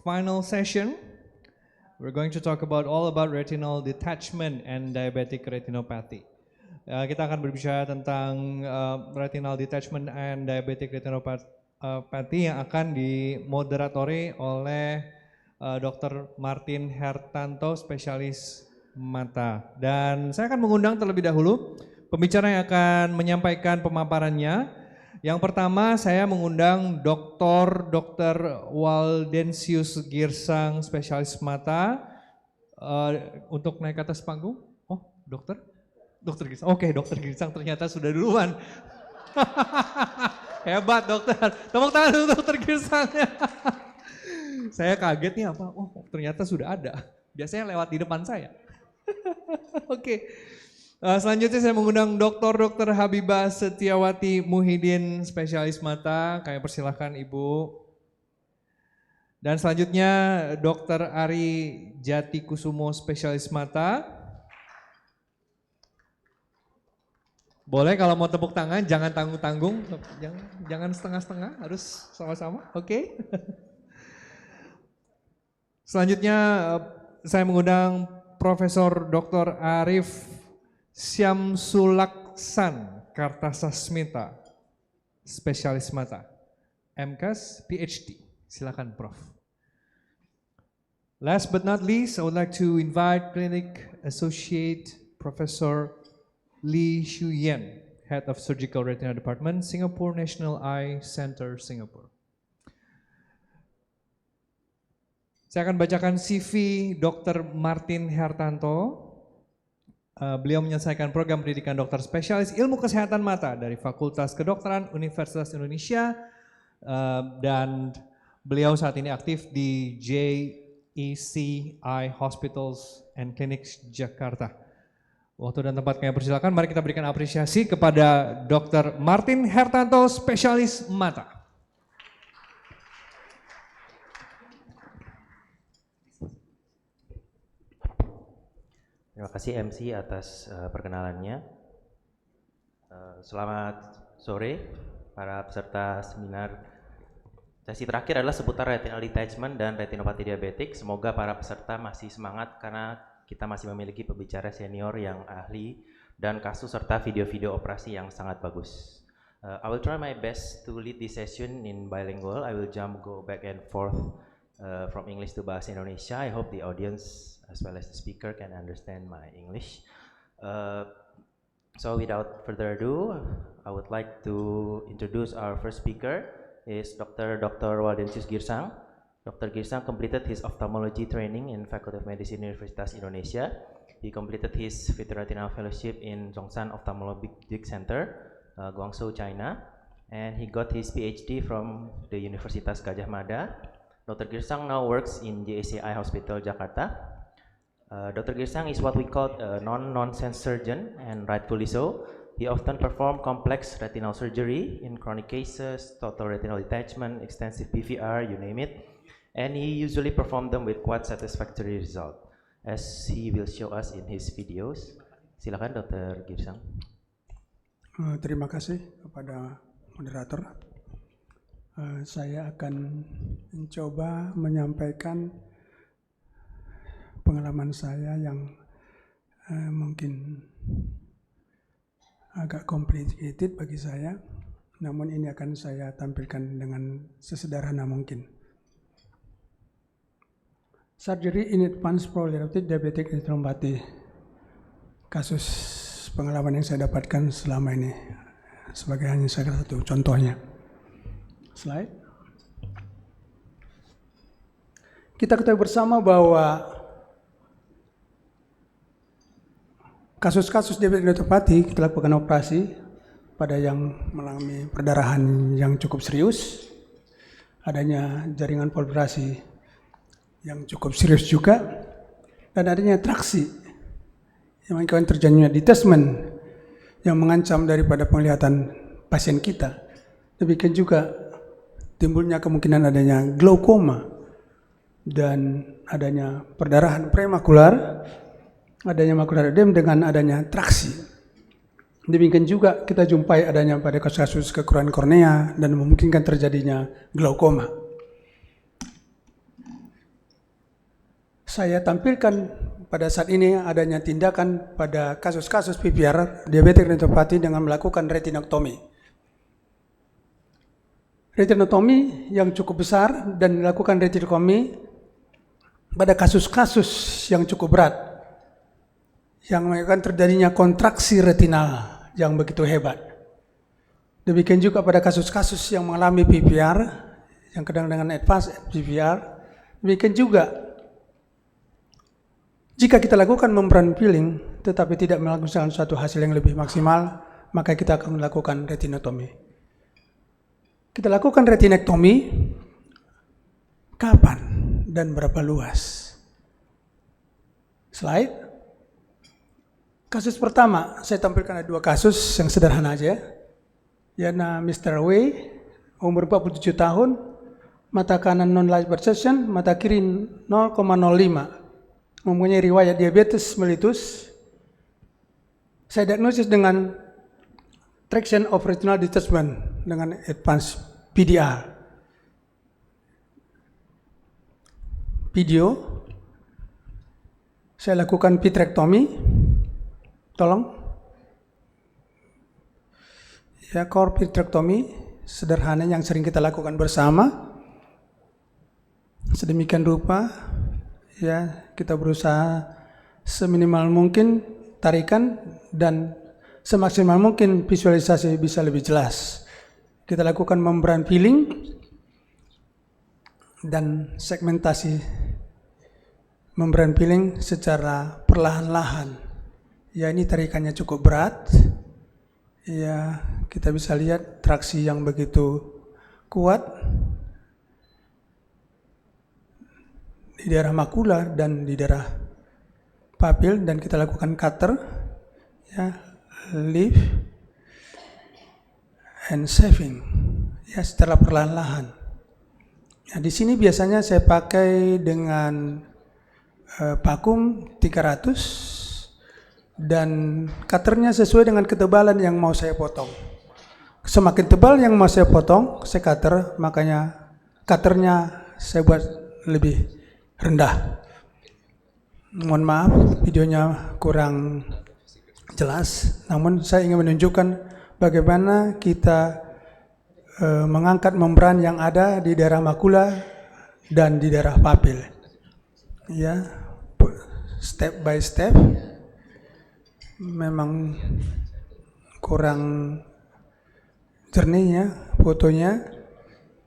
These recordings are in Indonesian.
final session. We're going to talk about all about retinal detachment and diabetic retinopathy. Kita akan berbicara tentang retinal detachment and diabetic retinopathy yang akan dimoderatori oleh Dr. Martin Hertanto, spesialis mata. Dan saya akan mengundang terlebih dahulu pembicara yang akan menyampaikan pemaparannya. Yang pertama saya mengundang Dr. Waldensius Girsang, spesialis mata, untuk naik ke atas panggung. Oh, Dokter Girsang. Oke, Dokter Girsang ternyata sudah duluan. Hebat dokter. Tepuk tangan untuk Dokter Girsang. Saya kaget nih apa? Oh, ternyata sudah ada. Biasanya lewat di depan saya. Oke. Selanjutnya saya mengundang Dr. Habibah Setiawati Muhyiddin, spesialis mata. Kami persilahkan Ibu. Dan selanjutnya Dr. Ari Jatikusumo, spesialis mata. Boleh kalau mau tepuk tangan, jangan tanggung-tanggung, jangan setengah-setengah, harus sama-sama, oke? Selanjutnya saya mengundang Profesor Dr. Arif Syamsulaksan Kartasasmita, spesialis mata, MKes, PhD. Silakan Prof. Last but not least, I would like to invite Clinic Associate Professor Lee Shuyen, Head of Surgical Retina Department, Singapore National Eye Center, Singapore. Saya akan bacakan CV Dr. Martin Hertanto. Beliau menyelesaikan program pendidikan dokter spesialis ilmu kesehatan mata dari Fakultas Kedokteran Universitas Indonesia, dan beliau saat ini aktif di JEC Eye Hospitals and Clinics Jakarta. Waktu dan tempat kami persilakan, mari kita berikan apresiasi kepada Dr. Martin Hertanto, spesialis mata. Terima kasih MC atas perkenalannya. Selamat sore para peserta seminar. Sesi terakhir adalah seputar retinal detachment dan retinopati diabetik. Semoga para peserta masih semangat karena kita masih memiliki pembicara senior yang ahli dan kasus serta video-video operasi yang sangat bagus. I will try my best to lead this session in bilingual. I will go back and forth from English to Bahasa Indonesia. I hope the audience as well as the speaker can understand my English. So without further ado, I would like to introduce our first speaker, is Dr. Waldensius Girsang. Dr. Girsang completed his ophthalmology training in Faculty of Medicine Universitas Indonesia. He completed his vitreoretinal fellowship in Zhongshan Ophthalmologic Center, Guangzhou, China, and he got his PhD from the Universitas Gadjah Mada. Dr. Girsang now works in JEC Eye Hospital, Jakarta. Dr. Girsang is what we call a non-nonsense surgeon, and rightfully so. He often performs complex retinal surgery in chronic cases, total retinal detachment, extensive PVR, you name it. And he usually performs them with quite satisfactory result, as he will show us in his videos. Silakan Dr. Girsang. Terima kasih kepada moderator. Saya akan mencoba menyampaikan pengalaman saya yang mungkin agak complicated bagi saya, namun ini akan saya tampilkan dengan sesederhana mungkin. Surgery in advanced proliferative diabetic retinopathy. Kasus pengalaman yang saya dapatkan selama ini sebagai hanya salah satu contohnya. Slide. Kita ketahui bersama bahwa kasus-kasus diabetes retinopati kita lakukan operasi pada yang mengalami perdarahan yang cukup serius, adanya jaringan proliferasi yang cukup serius juga, dan adanya traksi yang mengakibatkan terjadinya detachment yang mengancam daripada penglihatan pasien kita. Demikian juga timbulnya kemungkinan adanya glaukoma dan adanya perdarahan premakular, adanya makular edem dengan adanya traksi. Demikian juga kita jumpai adanya pada kasus-kasus kekurangan kornea dan memungkinkan terjadinya glaukoma. saya tampilkan pada saat ini adanya tindakan pada kasus-kasus PPR diabetik retinopati dengan melakukan retinektomi. Retinektomi yang cukup besar dan melakukan retinektomi pada kasus-kasus yang cukup berat yang menyebabkan terjadinya kontraksi retinal yang begitu hebat. Demikian juga pada kasus-kasus yang mengalami PPR yang kadang dengan advance PPR. Demikian juga jika kita lakukan membran peeling tetapi tidak melakukan suatu hasil yang lebih maksimal, maka kita akan melakukan retinektomi. Kita lakukan retinektomi kapan dan berapa luas? Slide. Kasus pertama, saya tampilkan ada 2 kasus yang sederhana aja. Yana Mr. W, umur 47 tahun, mata kanan non-light perception, mata kiri 0,05. Mempunyai riwayat diabetes mellitus. Saya diagnosis dengan traction of retinal detachment dengan advanced PDR. Video, saya lakukan vitrectomy. Tolong. Ya, core vitrectomy sederhana yang sering kita lakukan bersama. Sedemikian rupa, ya, kita berusaha seminimal mungkin tarikan dan semaksimal mungkin visualisasi bisa lebih jelas. Kita lakukan membran peeling dan segmentasi membran peeling secara perlahan-lahan. Ya, ini tarikannya cukup berat. Ya, kita bisa lihat traksi yang begitu kuat di daerah makula dan di daerah papil, dan kita lakukan cutter, ya, lift and saving, ya, secara perlahan-lahan. Ya, di sini biasanya saya pakai dengan vakum 300 dan cutternya sesuai dengan ketebalan yang mau saya potong. Semakin tebal yang mau saya potong, saya cutter, makanya cutternya saya buat lebih rendah. Mohon maaf videonya kurang jelas, namun saya ingin menunjukkan bagaimana kita mengangkat membran yang ada di daerah makula dan di daerah papil. Ya, step by step. Memang kurang jernihnya fotonya,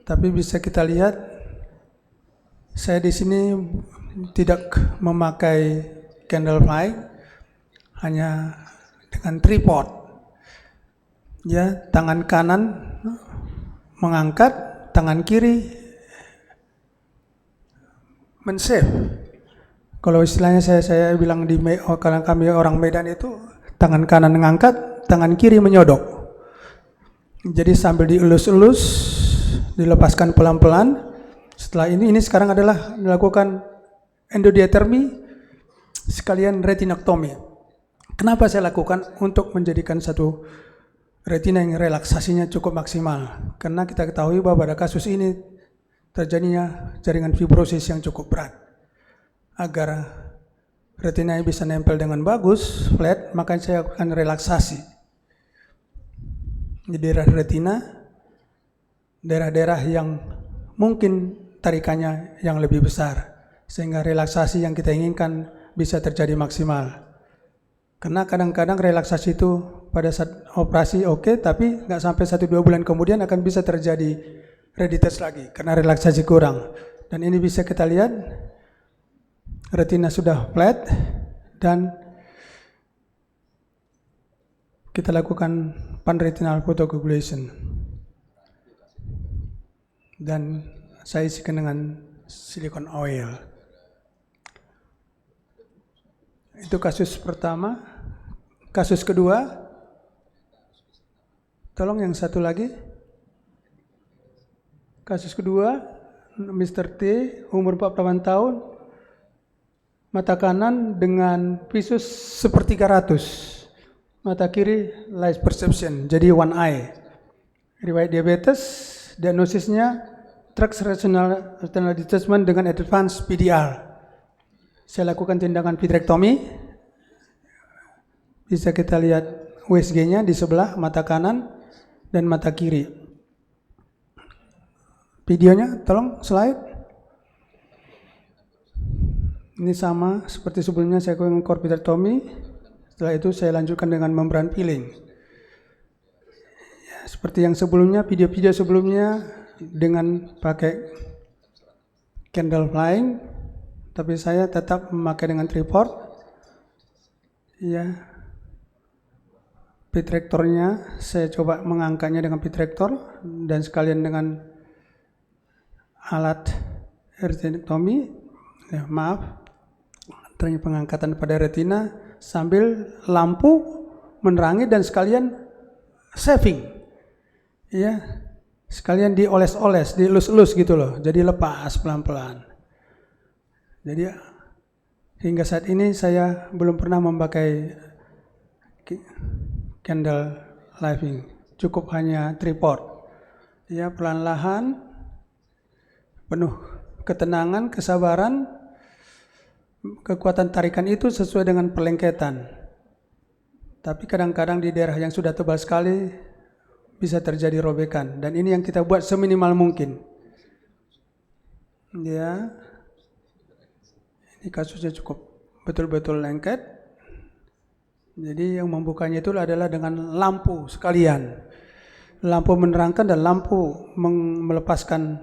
tapi bisa kita lihat saya di sini tidak memakai candle light, hanya dengan tripod. Ya, tangan kanan mengangkat, tangan kiri men-save. Kalau istilahnya saya bilang kalau kami orang Medan itu tangan kanan mengangkat, tangan kiri menyodok. Jadi sambil dielus-elus, dilepaskan pelan-pelan. Setelah ini sekarang adalah dilakukan endodiathermy sekalian retinektomi. Kenapa saya lakukan? Untuk menjadikan satu retina yang relaksasinya cukup maksimal. Karena kita ketahui bahwa pada kasus ini terjadinya jaringan fibrosis yang cukup berat. Agar retina bisa nempel dengan bagus, flat, maka saya akan relaksasi di daerah retina, daerah-daerah yang mungkin tarikannya yang lebih besar, sehingga relaksasi yang kita inginkan bisa terjadi maksimal. Karena kadang-kadang relaksasi itu pada saat operasi oke, tapi nggak sampai 1-2 bulan kemudian akan bisa terjadi reditas lagi karena relaksasi kurang. Dan ini bisa kita lihat retina sudah flat dan kita lakukan panretinal photocoagulation dan saya isikan dengan silicone oil. Itu kasus pertama. Kasus kedua, tolong yang satu lagi. Kasus kedua, Mr. T, umur 48 tahun, mata kanan dengan visus 1/300, mata kiri light perception, jadi one eye. Riwayat diabetes, diagnosisnya traction retinal detachment dengan advanced PDR. Saya lakukan tindakan vitrektomi. Bisa kita lihat USG-nya di sebelah mata kanan dan mata kiri. Videonya, tolong slide. Ini sama seperti sebelumnya saya lakukan core vitrektomi. Setelah itu saya lanjutkan dengan membran filling. Ya, seperti yang sebelumnya, video-video sebelumnya dengan pakai candle flying, tapi saya tetap memakai dengan tripod. Ya, vitrektornya saya coba mengangkatnya dengan vitrektor dan sekalian dengan alat retinektomi. Ya, maaf, pengangkatan pada retina sambil lampu menerangi dan sekalian saving. Ya, sekalian dioles-oles, dielus-elus gitu loh. Jadi lepas pelan-pelan. Jadi hingga saat ini saya belum pernah memakai candle lighting, cukup hanya tripod. Ya, pelan-lahan, penuh ketenangan, kesabaran, kekuatan tarikan itu sesuai dengan perlengketan. Tapi kadang-kadang di daerah yang sudah tebal sekali bisa terjadi robekan, dan ini yang kita buat seminimal mungkin. Ya, ini kasusnya cukup betul-betul lengket. Jadi yang membukanya itu adalah dengan lampu sekalian. Lampu menerangkan dan lampu melepaskan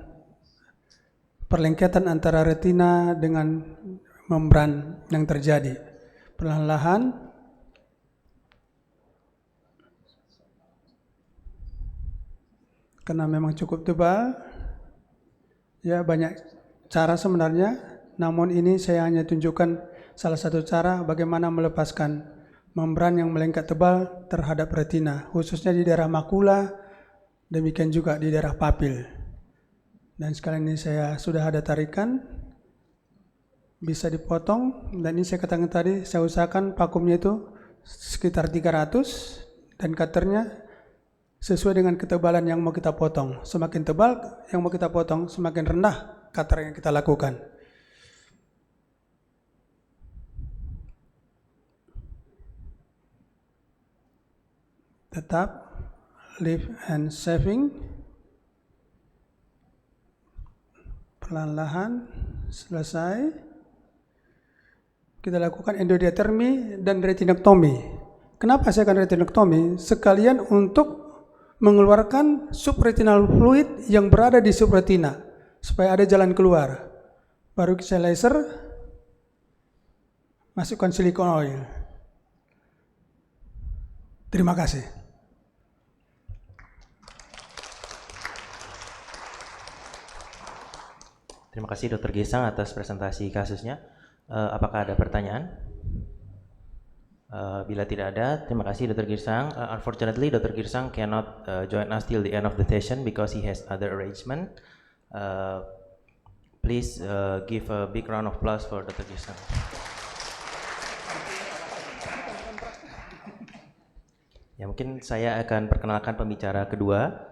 perlengketan antara retina dengan membran yang terjadi. Perlahan-lahan karena memang cukup tebal. Ya, banyak cara sebenarnya, namun ini saya hanya tunjukkan salah satu cara bagaimana melepaskan membran yang melengket tebal terhadap retina, khususnya di daerah makula, demikian juga di daerah papil. Dan sekalian ini saya sudah ada tarikan, bisa dipotong, dan ini saya katakan tadi, saya usahakan vakumnya itu sekitar 300 dan cutternya sesuai dengan ketebalan yang mau kita potong. Semakin tebal yang mau kita potong, semakin rendah cutter yang kita lakukan. Tetap lift and saving, perlahan-lahan selesai. Kita lakukan endodiatermi dan retinektomi. Kenapa saya akan retinektomi? Sekalian untuk mengeluarkan subretinal fluid yang berada di subretina supaya ada jalan keluar. Baru saya laser, masukkan silikon oil. Terima kasih. Terima kasih Dr. Girsang atas presentasi kasusnya. Apakah ada pertanyaan? Bila tidak ada, terima kasih Dr. Girsang. Unfortunately, Dr. Girsang cannot join us till the end of the session because he has other arrangement. Please give a big round of applause for Dr. Girsang. Ya, mungkin saya akan perkenalkan pembicara kedua.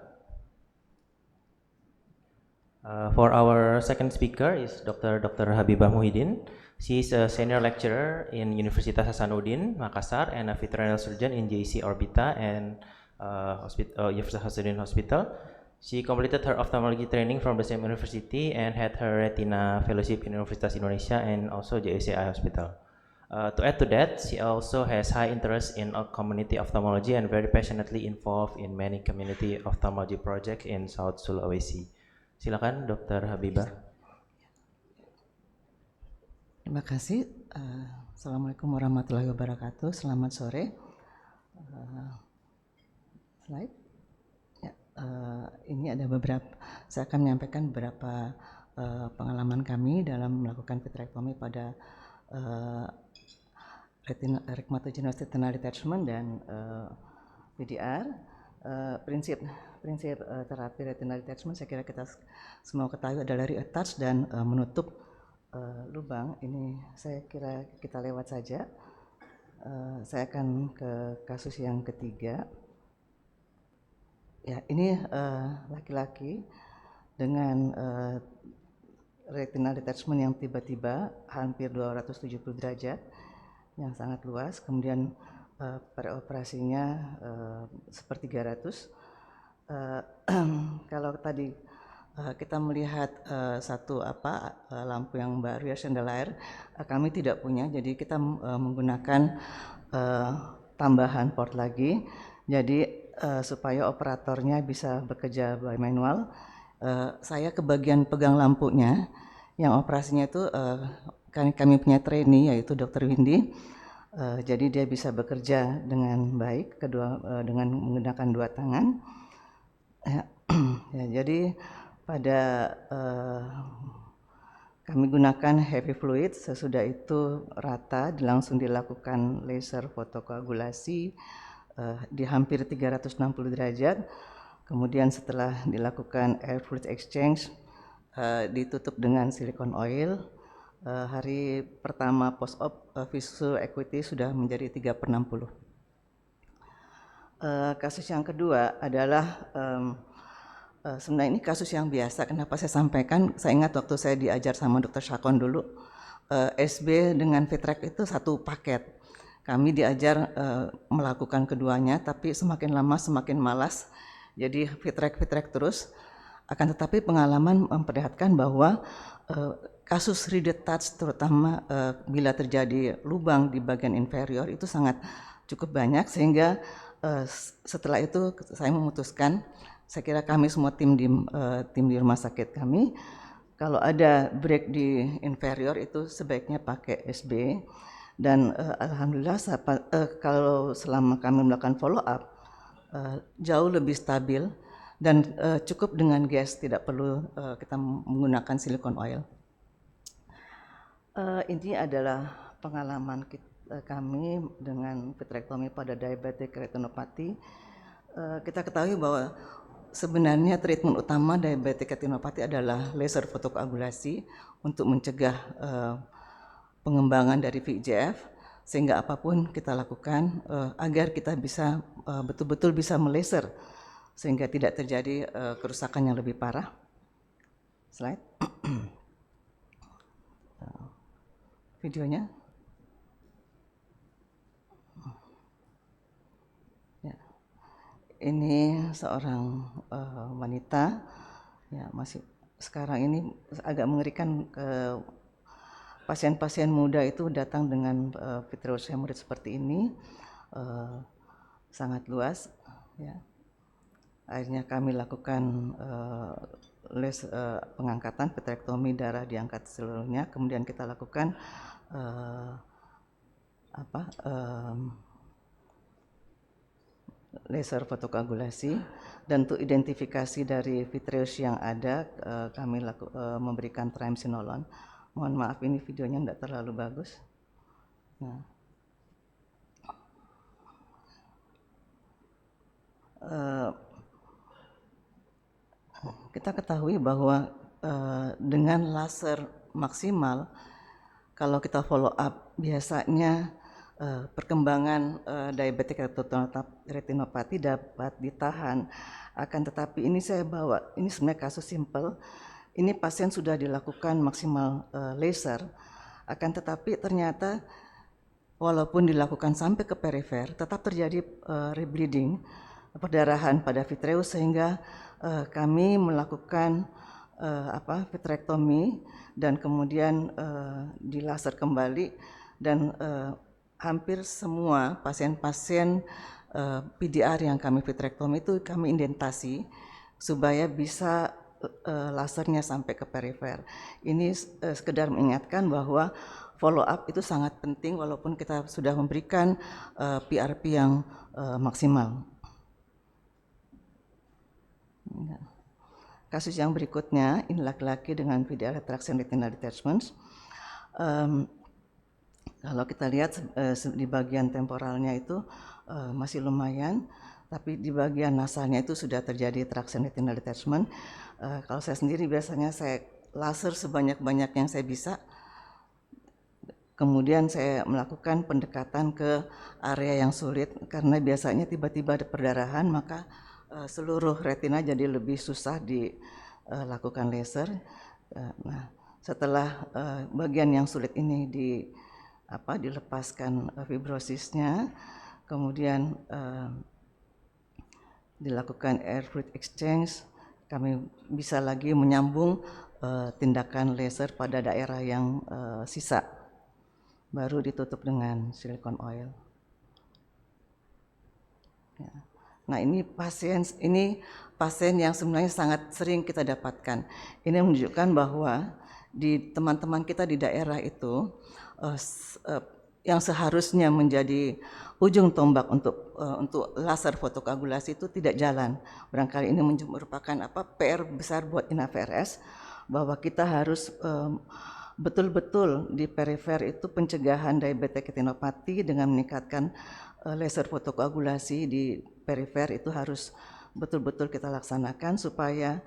For our second speaker is Dr. Habibah Muhyiddin. She is a senior lecturer in Universitas Hasanuddin, Makassar, and a veterinary surgeon in JC Orbita and Universitas Hasanuddin Hospital. She completed her ophthalmology training from the same university and had her retina fellowship in Universitas Indonesia and also JSCI Hospital. To add to that, she also has high interest in community ophthalmology and very passionately involved in many community ophthalmology projects in South Sulawesi. Silakan Dr. Habibah. Terima kasih. Assalamualaikum warahmatullahi wabarakatuh. Selamat sore. Slide. Ya, ini ada beberapa. Saya akan menyampaikan beberapa pengalaman kami dalam melakukan vitrectomy pada rheumatogenic retinal detachment dan VDR. Prinsip terapi retinal detachment saya kira kita semua ketahui adalah reattach dan menutup lubang. Ini saya kira kita lewat saja. Saya akan ke kasus yang ketiga. Ya, ini laki-laki dengan retinal detachment yang tiba-tiba hampir 270 derajat yang sangat luas, kemudian pada operasinya seperti 300. Kalau tadi kita melihat satu lampu yang baru ya, chandelier, kami tidak punya, jadi kita menggunakan tambahan port lagi, jadi supaya operatornya bisa bekerja by manual. Saya kebagian pegang lampunya, yang operasinya itu kami punya trainee yaitu Dr. Windy. Jadi dia bisa bekerja dengan baik dengan menggunakan 2 tangan. Ya, jadi pada kami gunakan heavy fluid, sesudah itu rata langsung dilakukan laser fotokoagulasi di hampir 360 derajat. Kemudian setelah dilakukan air fluid exchange, ditutup dengan silicone oil. Hari pertama post-op visual acuity sudah menjadi 3/60. Kasus yang kedua adalah sebenarnya ini kasus yang biasa. Kenapa saya sampaikan? Saya ingat waktu saya diajar sama Dr. Syakon dulu, SB dengan Vitrex itu satu paket. Kami diajar melakukan keduanya, tapi semakin lama semakin malas. Jadi Vitrex terus. Akan tetapi pengalaman memperlihatkan bahwa kasus redetach terutama bila terjadi lubang di bagian inferior itu sangat cukup banyak, sehingga setelah itu saya memutuskan, saya kira kami semua tim di rumah sakit kami, kalau ada break di inferior itu sebaiknya pakai SB. Dan alhamdulillah kalau selama kami melakukan follow up jauh lebih stabil dan cukup dengan gas, tidak perlu kita menggunakan silicone oil. Ini adalah pengalaman kami dengan vitrectomy pada diabetic retinopathy. Kita ketahui bahwa sebenarnya treatment utama diabetic retinopathy adalah laser fotokoagulasi untuk mencegah pengembangan dari VEGF, sehingga apapun kita lakukan agar kita bisa betul-betul bisa melaser sehingga tidak terjadi kerusakan yang lebih parah. Slide. Videonya. Ya. Ini seorang wanita, ya, masih sekarang ini agak mengerikan. Pasien-pasien muda itu datang dengan vitreous hemorrhage seperti ini, sangat luas, ya. Akhirnya kami lakukan pengangkatan vitrectomy, darah diangkat seluruhnya, kemudian kita lakukan laser fotokoagulasi, dan untuk identifikasi dari vitreous yang ada kami memberikan triamcinolone. Mohon maaf ini videonya tidak terlalu bagus. Nah, kita ketahui bahwa dengan laser maksimal, kalau kita follow up biasanya perkembangan diabetic retinopathy dapat ditahan. Akan tetapi ini saya bawa, ini sebenarnya kasus simple. Ini pasien sudah dilakukan maksimal laser, akan tetapi ternyata walaupun dilakukan sampai ke perifer, tetap terjadi rebleeding, perdarahan pada vitreous, sehingga kami melakukan vitrectomy dan kemudian dilaser kembali, dan hampir semua pasien-pasien PDR yang kami vitrectomy itu kami indentasi supaya bisa lasernya sampai ke perifer. Ini sekedar mengingatkan bahwa follow up itu sangat penting walaupun kita sudah memberikan PRP yang maksimal. Kasus yang berikutnya, ini laki-laki dengan VDR retraction retinal detachment. Kalau kita lihat di bagian temporalnya itu masih lumayan, tapi di bagian nasalnya itu sudah terjadi traction retinal detachment. Kalau saya sendiri biasanya saya laser sebanyak-banyak yang saya bisa. Kemudian saya melakukan pendekatan ke area yang sulit, karena biasanya tiba-tiba ada perdarahan, maka seluruh retina jadi lebih susah dilakukan laser. Nah, setelah bagian yang sulit ini dilepaskan fibrosisnya, kemudian dilakukan air fluid exchange, kami bisa lagi menyambung tindakan laser pada daerah yang sisa, baru ditutup dengan silicone oil. Ya. Nah, ini pasien yang sebenarnya sangat sering kita dapatkan. Ini menunjukkan bahwa di teman-teman kita di daerah itu yang seharusnya menjadi ujung tombak untuk laser fotokoagulasi itu tidak jalan. Barangkali ini merupakan PR besar buat INAVRS, bahwa kita harus betul-betul di perifer itu pencegahan diabetes retinopati dengan meningkatkan laser fotokoagulasi di perifer itu harus betul-betul kita laksanakan supaya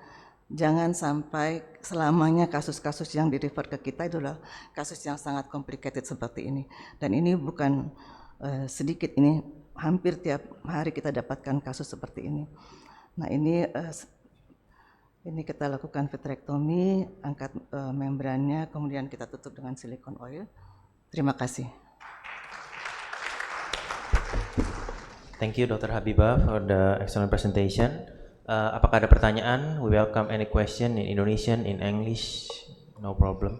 jangan sampai selamanya kasus-kasus yang di-refer ke kita itu adalah kasus yang sangat complicated seperti ini. Dan ini bukan sedikit, ini hampir tiap hari kita dapatkan kasus seperti ini. Nah, ini kita lakukan vitrektomi, angkat membrannya, kemudian kita tutup dengan silicone oil. Terima kasih. Thank you, Dr. Habibah, for the excellent presentation. Apakah ada pertanyaan? We welcome any question in Indonesian, in English, no problem.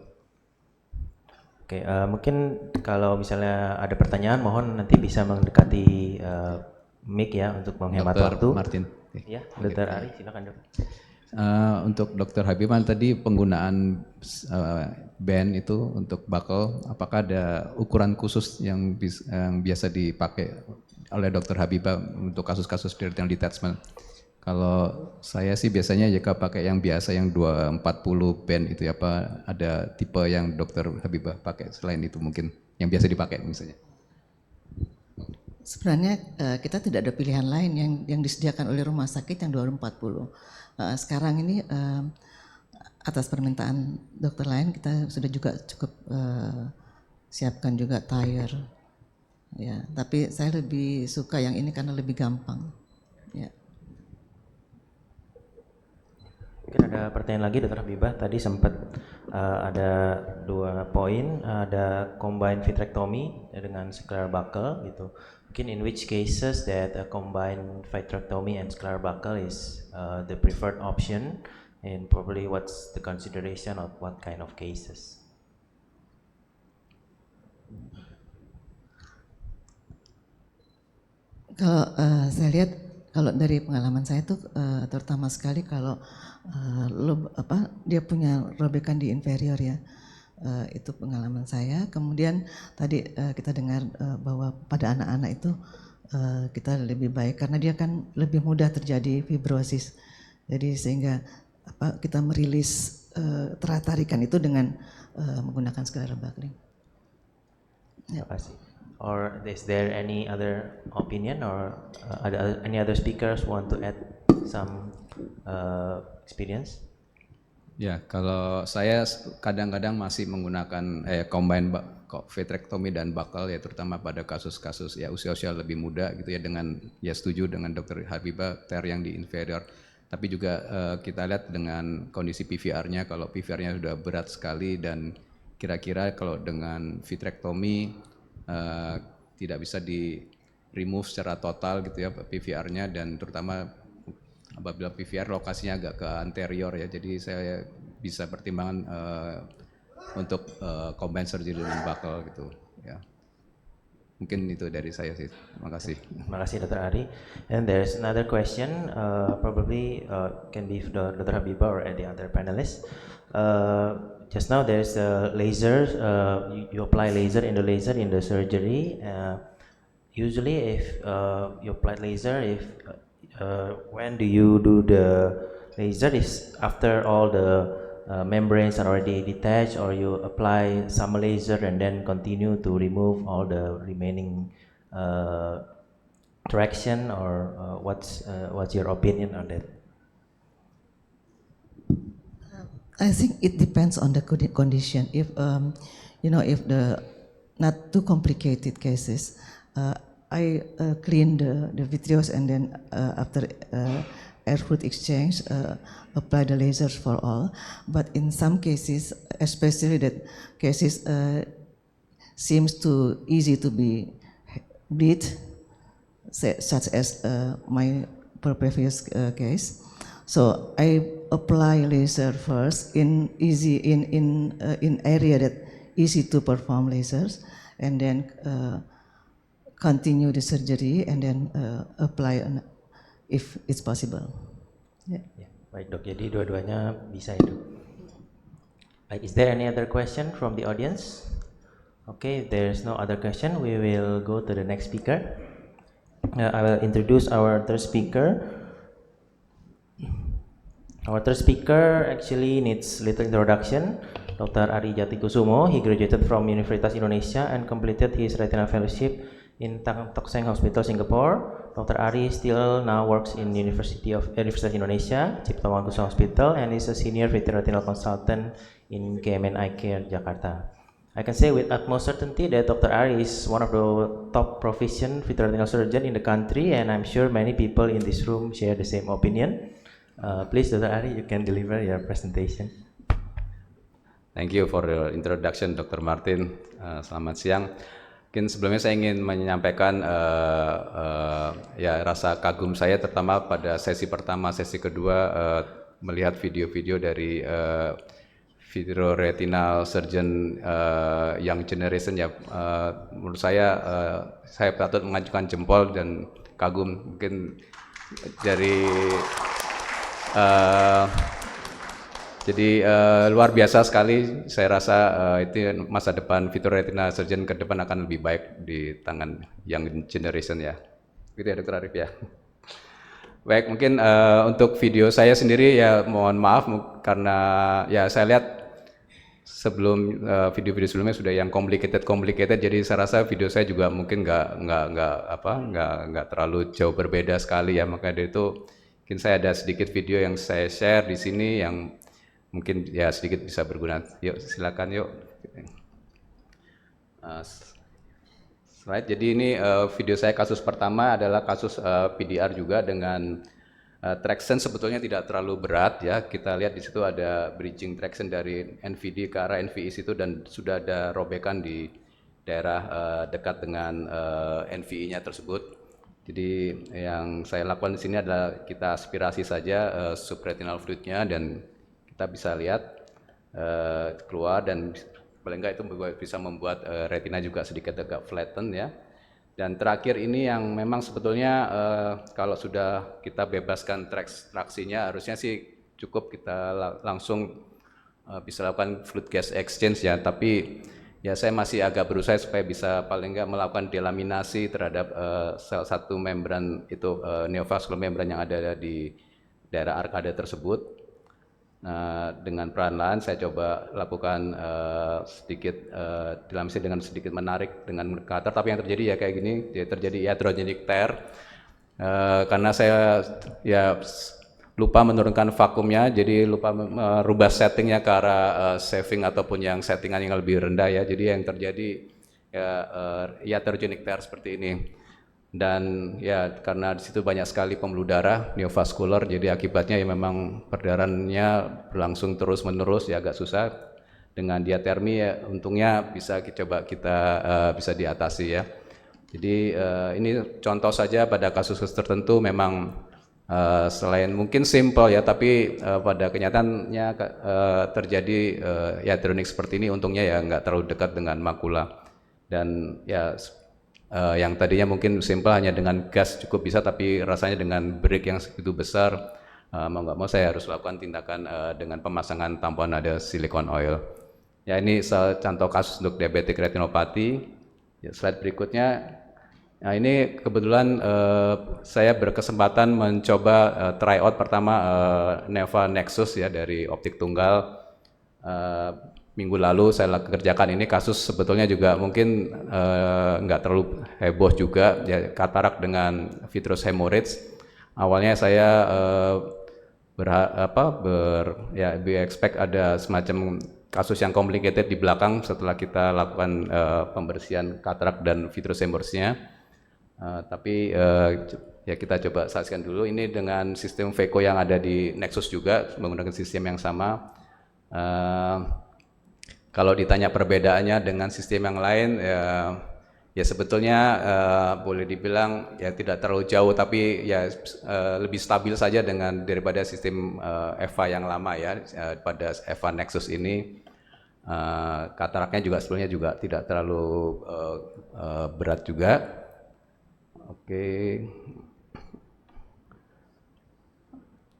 Oke, mungkin kalau misalnya ada pertanyaan, mohon nanti bisa mendekati mic ya untuk menghemat waktu. Martin. Ya, Dr. Ari, silakan dok. Untuk Dr. Habibah tadi penggunaan band itu untuk buckle, apakah ada ukuran khusus yang biasa dipakai oleh Dr. Habibah untuk kasus-kasus retinal detachment? Kalau saya sih biasanya jika pakai yang biasa yang 240 band itu apa ada tipe yang Dr. Habibah pakai selain itu mungkin yang biasa dipakai misalnya? Sebenarnya kita tidak ada pilihan lain yang disediakan oleh rumah sakit yang 240. Sekarang ini atas permintaan dokter lain kita sudah juga cukup siapkan juga tire. Ya, tapi saya lebih suka yang ini karena lebih gampang. Ya. Mungkin ada pertanyaan lagi, Dr. Habibah. Tadi sempat ada 2 poin, ada combined vitrectomy dengan scleral buckle gitu. Mungkin in which cases that a combined vitrectomy and scleral buckle is the preferred option, and probably what's the consideration of what kind of cases? Kalau saya lihat, kalau dari pengalaman saya tuh terutama sekali kalau dia punya robekan di inferior ya, itu pengalaman saya. Kemudian tadi kita dengar bahwa pada anak-anak itu kita lebih baik karena dia kan lebih mudah terjadi fibrosis. Jadi sehingga kita merilis tarikan itu dengan menggunakan scleral buckling. Terima kasih. Or is there any other opinion or any other speakers want to add some experience? Ya, kalau saya kadang-kadang masih menggunakan combine vitrectomy dan buckle ya terutama pada kasus-kasus ya usia-usia lebih muda gitu ya dengan ya setuju dengan Dr. Habibah tear yang di inferior. Tapi juga kita lihat dengan kondisi PVR-nya, kalau PVR-nya sudah berat sekali dan kira-kira kalau dengan vitrectomy tidak bisa di remove secara total gitu ya PVR-nya, dan terutama apabila PVR lokasinya agak ke anterior ya, jadi saya bisa pertimbangan untuk combine surgery dengan buckle gitu ya. Mungkin itu dari saya sih. Terima kasih. Terima kasih Dr. Ari. And there's another question, probably can be Dr. Habibah or any other panelists. Just now there's a laser, you apply laser in the surgery. Usually if you apply laser, when do you do the laser? Is after all the membranes are already detached, or you apply some laser and then continue to remove all the remaining traction, or what's your opinion on that? I think it depends on the condition. If if the not too complicated cases, I clean the vitreous and then after air fluid exchange, apply the lasers for all. But in some cases, especially that cases seems too easy to be bleed, such as my previous case. So I apply laser first in area that easy to perform lasers, and then continue the surgery and then apply if it's possible. Yeah. Ya, baik dok, jadi dua-duanya bisa itu. Baik, is there any other question from the audience? Okay, if there's no other question, we will go to the next speaker. I will introduce our third speaker. Our third speaker actually needs little introduction. Dr. Ari Jatikusumo. He graduated from Universitas Indonesia and completed his retinal fellowship in Tan Tock Seng Hospital, Singapore. Dr. Ari still now works in Universitas Indonesia, Cipto Mangunkusumo Hospital, and is a senior retinal consultant in KMN Eye Care, Jakarta. I can say with utmost certainty that Dr. Ari is one of the top proficient vitreoretinal surgeon in the country, and I'm sure many people in this room share the same opinion. Please, Dr. Ari, you can deliver your presentation. Thank you for your introduction, Dr. Martin. Selamat siang. Mungkin sebelumnya saya ingin menyampaikan ya rasa kagum saya, terutama pada sesi pertama, sesi kedua melihat video-video dari vitreoretinal surgeon young generation ya. Menurut saya patut mengajukan jempol dan kagum. Mungkin dari jadi luar biasa sekali. Saya rasa itu masa depan vitreoretinal surgeon ke depan akan lebih baik di tangan young generation ya. Gitu ya Dr. Arif ya. Baik, mungkin untuk video saya sendiri ya mohon maaf karena ya saya lihat sebelum video-video sebelumnya sudah yang complicated, jadi saya rasa video saya juga mungkin nggak terlalu jauh berbeda sekali ya. Maka dari itu mungkin saya ada sedikit video yang saya share di sini yang mungkin ya sedikit bisa berguna. Yuk silakan yuk. Slide. Jadi ini video saya kasus pertama adalah kasus PDR juga dengan traction sebetulnya tidak terlalu berat ya. Kita lihat di situ ada bridging traction dari NVD ke arah NVI situ dan sudah ada robekan di daerah dekat dengan NVI-nya tersebut. Jadi yang saya lakukan di sini adalah kita aspirasi saja subretinal fluidnya dan kita bisa lihat keluar dan paling enggak itu bisa membuat retina juga sedikit agak flatten ya. Dan terakhir ini yang memang sebetulnya kalau sudah kita bebaskan traksinya harusnya sih cukup kita langsung bisa lakukan fluid gas exchange ya. Tapi ya saya masih agak berusaha supaya bisa paling enggak melakukan delaminasi terhadap sel satu membran itu neovascular membran yang ada di daerah arkada tersebut. Dengan perlahan-lahan saya coba lakukan sedikit delaminasi dengan sedikit menarik dengan cutter, tapi yang terjadi ya kayak gini, terjadi iatrogenic tear karena saya ya lupa menurunkan vakumnya, jadi lupa merubah settingnya ke arah saving ataupun yang settingan yang lebih rendah ya, jadi yang terjadi ya iatrogenic tear seperti ini. Dan ya karena di situ banyak sekali pembuluh darah neovaskular, jadi akibatnya ya memang perdarahannya berlangsung terus-menerus ya agak susah. Dengan diatermi ya untungnya bisa kita bisa diatasi ya. Jadi ini contoh saja pada kasus-kasus tertentu memang selain mungkin simple ya, tapi pada kenyataannya terjadi iatrogenic seperti ini, untungnya ya nggak terlalu dekat dengan makula. Dan ya yang tadinya mungkin simple hanya dengan gas cukup bisa, tapi rasanya dengan break yang segitu besar mau nggak mau saya harus lakukan tindakan dengan pemasangan tampon ada silicone oil. Ya ini contoh kasus untuk diabetic retinopathy. Ya, slide berikutnya. Nah ini kebetulan saya berkesempatan mencoba try out pertama Neva Nexus ya dari optik tunggal. Minggu lalu saya kerjakan ini, kasus sebetulnya juga mungkin nggak terlalu heboh juga ya, katarak dengan vitreous hemorrhage. Awalnya saya expect ada semacam kasus yang complicated di belakang setelah kita lakukan pembersihan katarak dan vitreous hemorrhage-nya. Tapi Ya kita coba saksikan dulu. Ini dengan sistem VECO yang ada di Nexus juga menggunakan sistem yang sama. Kalau ditanya perbedaannya dengan sistem yang lain, ya sebetulnya boleh dibilang ya tidak terlalu jauh, tapi ya lebih stabil saja daripada sistem EVA yang lama ya. Pada EVA Nexus ini kataraknya juga sebetulnya juga tidak terlalu berat juga. Oke.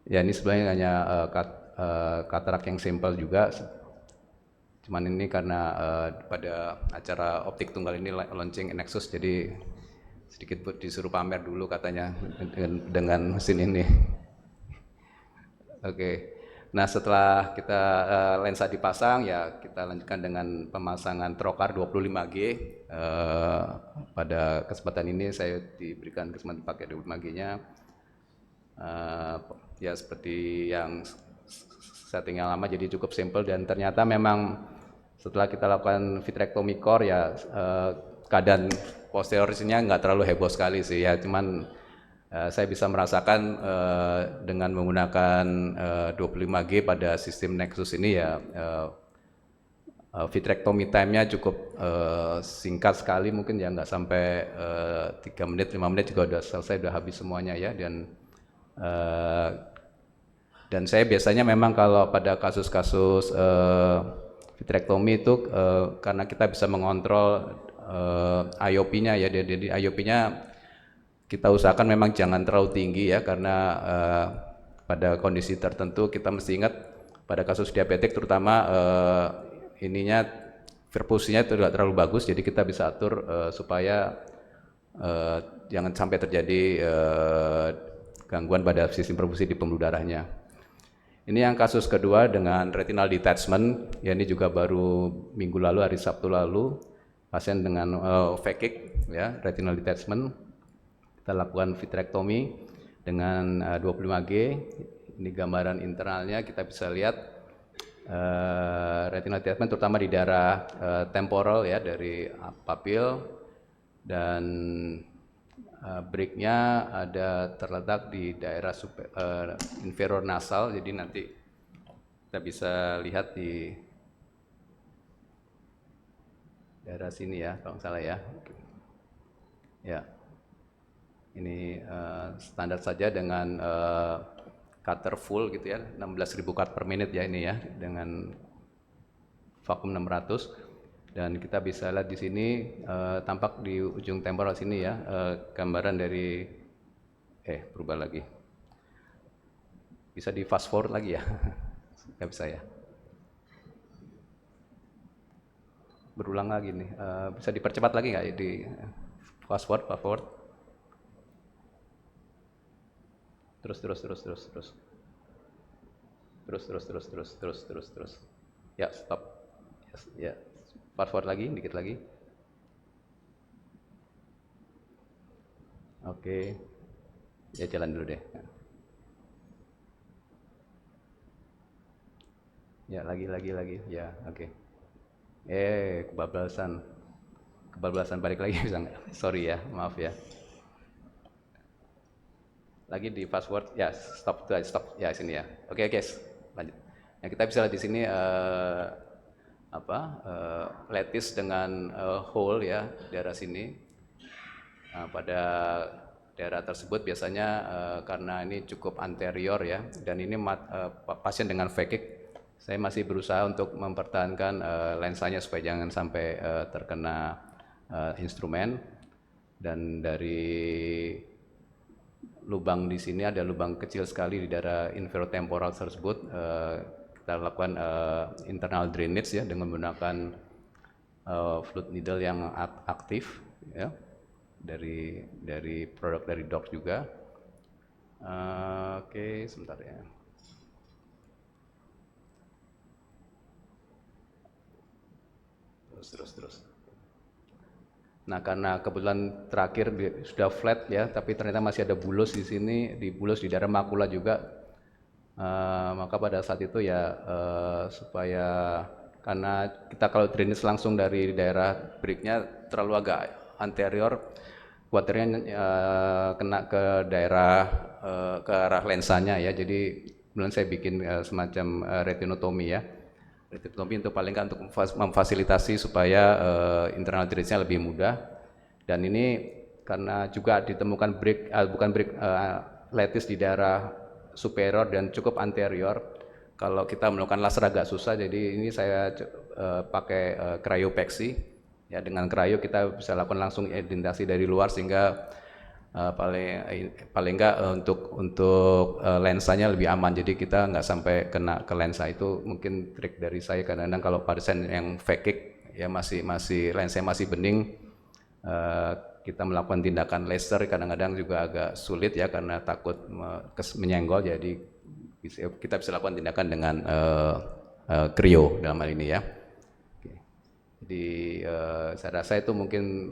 Ya ini sebenarnya hanya katarak yang simple juga. Cuman ini karena pada acara optik tunggal ini launching Nexus, jadi sedikit disuruh pamer dulu katanya dengan mesin ini. Oke. Nah setelah kita lensa dipasang, ya kita lanjutkan dengan pemasangan trokar 25G. Pada kesempatan ini saya diberikan kesempatan pakai 25G-nya. Ya seperti yang setting yang lama, jadi cukup simple, dan ternyata memang setelah kita lakukan vitrectomy core ya keadaan posteriornya nggak terlalu heboh sekali sih ya, cuman saya bisa merasakan dengan menggunakan 25G pada sistem Nexus ini ya vitrectomy time-nya cukup singkat sekali, mungkin ya nggak sampai 3 menit, 5 menit juga udah selesai, udah habis semuanya ya. Dan saya biasanya memang kalau pada kasus-kasus vitrectomy itu karena kita bisa mengontrol IOP-nya ya, jadi IOP-nya kita usahakan memang jangan terlalu tinggi ya, karena pada kondisi tertentu kita mesti ingat pada kasus diabetik terutama ininya perfusinya tidak terlalu bagus, jadi kita bisa atur supaya jangan sampai terjadi gangguan pada sistem perfusi di pembuluh darahnya. Ini yang kasus kedua dengan retinal detachment, ya ini juga baru minggu lalu, hari Sabtu lalu, pasien dengan phakic ya, retinal detachment. Kita lakukan vitrectomy dengan 25G. Ini gambaran internalnya, kita bisa lihat retinal detachment terutama di daerah temporal ya, dari papil, dan breaknya ada terletak di daerah inferior nasal, jadi nanti kita bisa lihat di daerah sini ya kalau nggak salah ya. Ya, ini standar saja dengan cutter full gitu ya, 16.000 cut per menit ya ini ya, dengan vakum 600. Dan kita bisa lihat di sini tampak di ujung temporal sini ya gambaran dari berubah lagi. Bisa di fast forward lagi ya? Nggak bisa ya? Berulang lagi nih. Bisa dipercepat lagi nggak di fast forward, fast forward? Terus. Ya, stop. Ya. Fast forward lagi, dikit lagi. Oke. Ya jalan dulu deh. Ya lagi. Ya oke. Kebablasan balik lagi bisa nggak? Sorry ya, maaf ya. Lagi di fast forward. Ya stop. Ya sini ya. Oke guys, lanjut. Nah, kita bisa lihat di sini lattice dengan hole ya, daerah sini. Nah, pada daerah tersebut biasanya karena ini cukup anterior ya, dan ini pasien dengan phakic, saya masih berusaha untuk mempertahankan lensanya supaya jangan sampai terkena instrumen. Dan dari lubang di sini ada lubang kecil sekali di daerah inferior temporal tersebut. Kita lakukan internal drainage ya dengan menggunakan fluid needle yang aktif ya, dari produk dari Doc juga. Oke, sebentar ya. Terus. Nah, karena kebetulan terakhir sudah flat ya, tapi ternyata masih ada bulus di sini, bulus di daerah makula juga. Maka pada saat itu ya supaya, karena kita kalau drainage langsung dari daerah breaknya terlalu agak anterior, khawatirnya kena ke daerah ke arah lensanya ya. Jadi kemudian saya bikin semacam retinotomi ya. Retinotomi untuk paling nggak untuk memfasilitasi supaya internal drainage-nya lebih mudah. Dan ini karena juga ditemukan lattice di daerah superior dan cukup anterior. Kalau kita melakukan laser agak susah, jadi ini saya pakai cryopeksi. Ya, dengan cryo kita bisa lakukan langsung identifikasi dari luar sehingga paling enggak untuk lensanya lebih aman. Jadi kita nggak sampai kena ke lensa. Itu mungkin trik dari saya. Kadang-kadang kalau pasien yang phakic ya masih lensanya masih bening, kita melakukan tindakan laser kadang-kadang juga agak sulit ya karena takut menyenggol. Jadi kita bisa lakukan tindakan dengan cryo dalam hal ini ya. Jadi saya rasa itu mungkin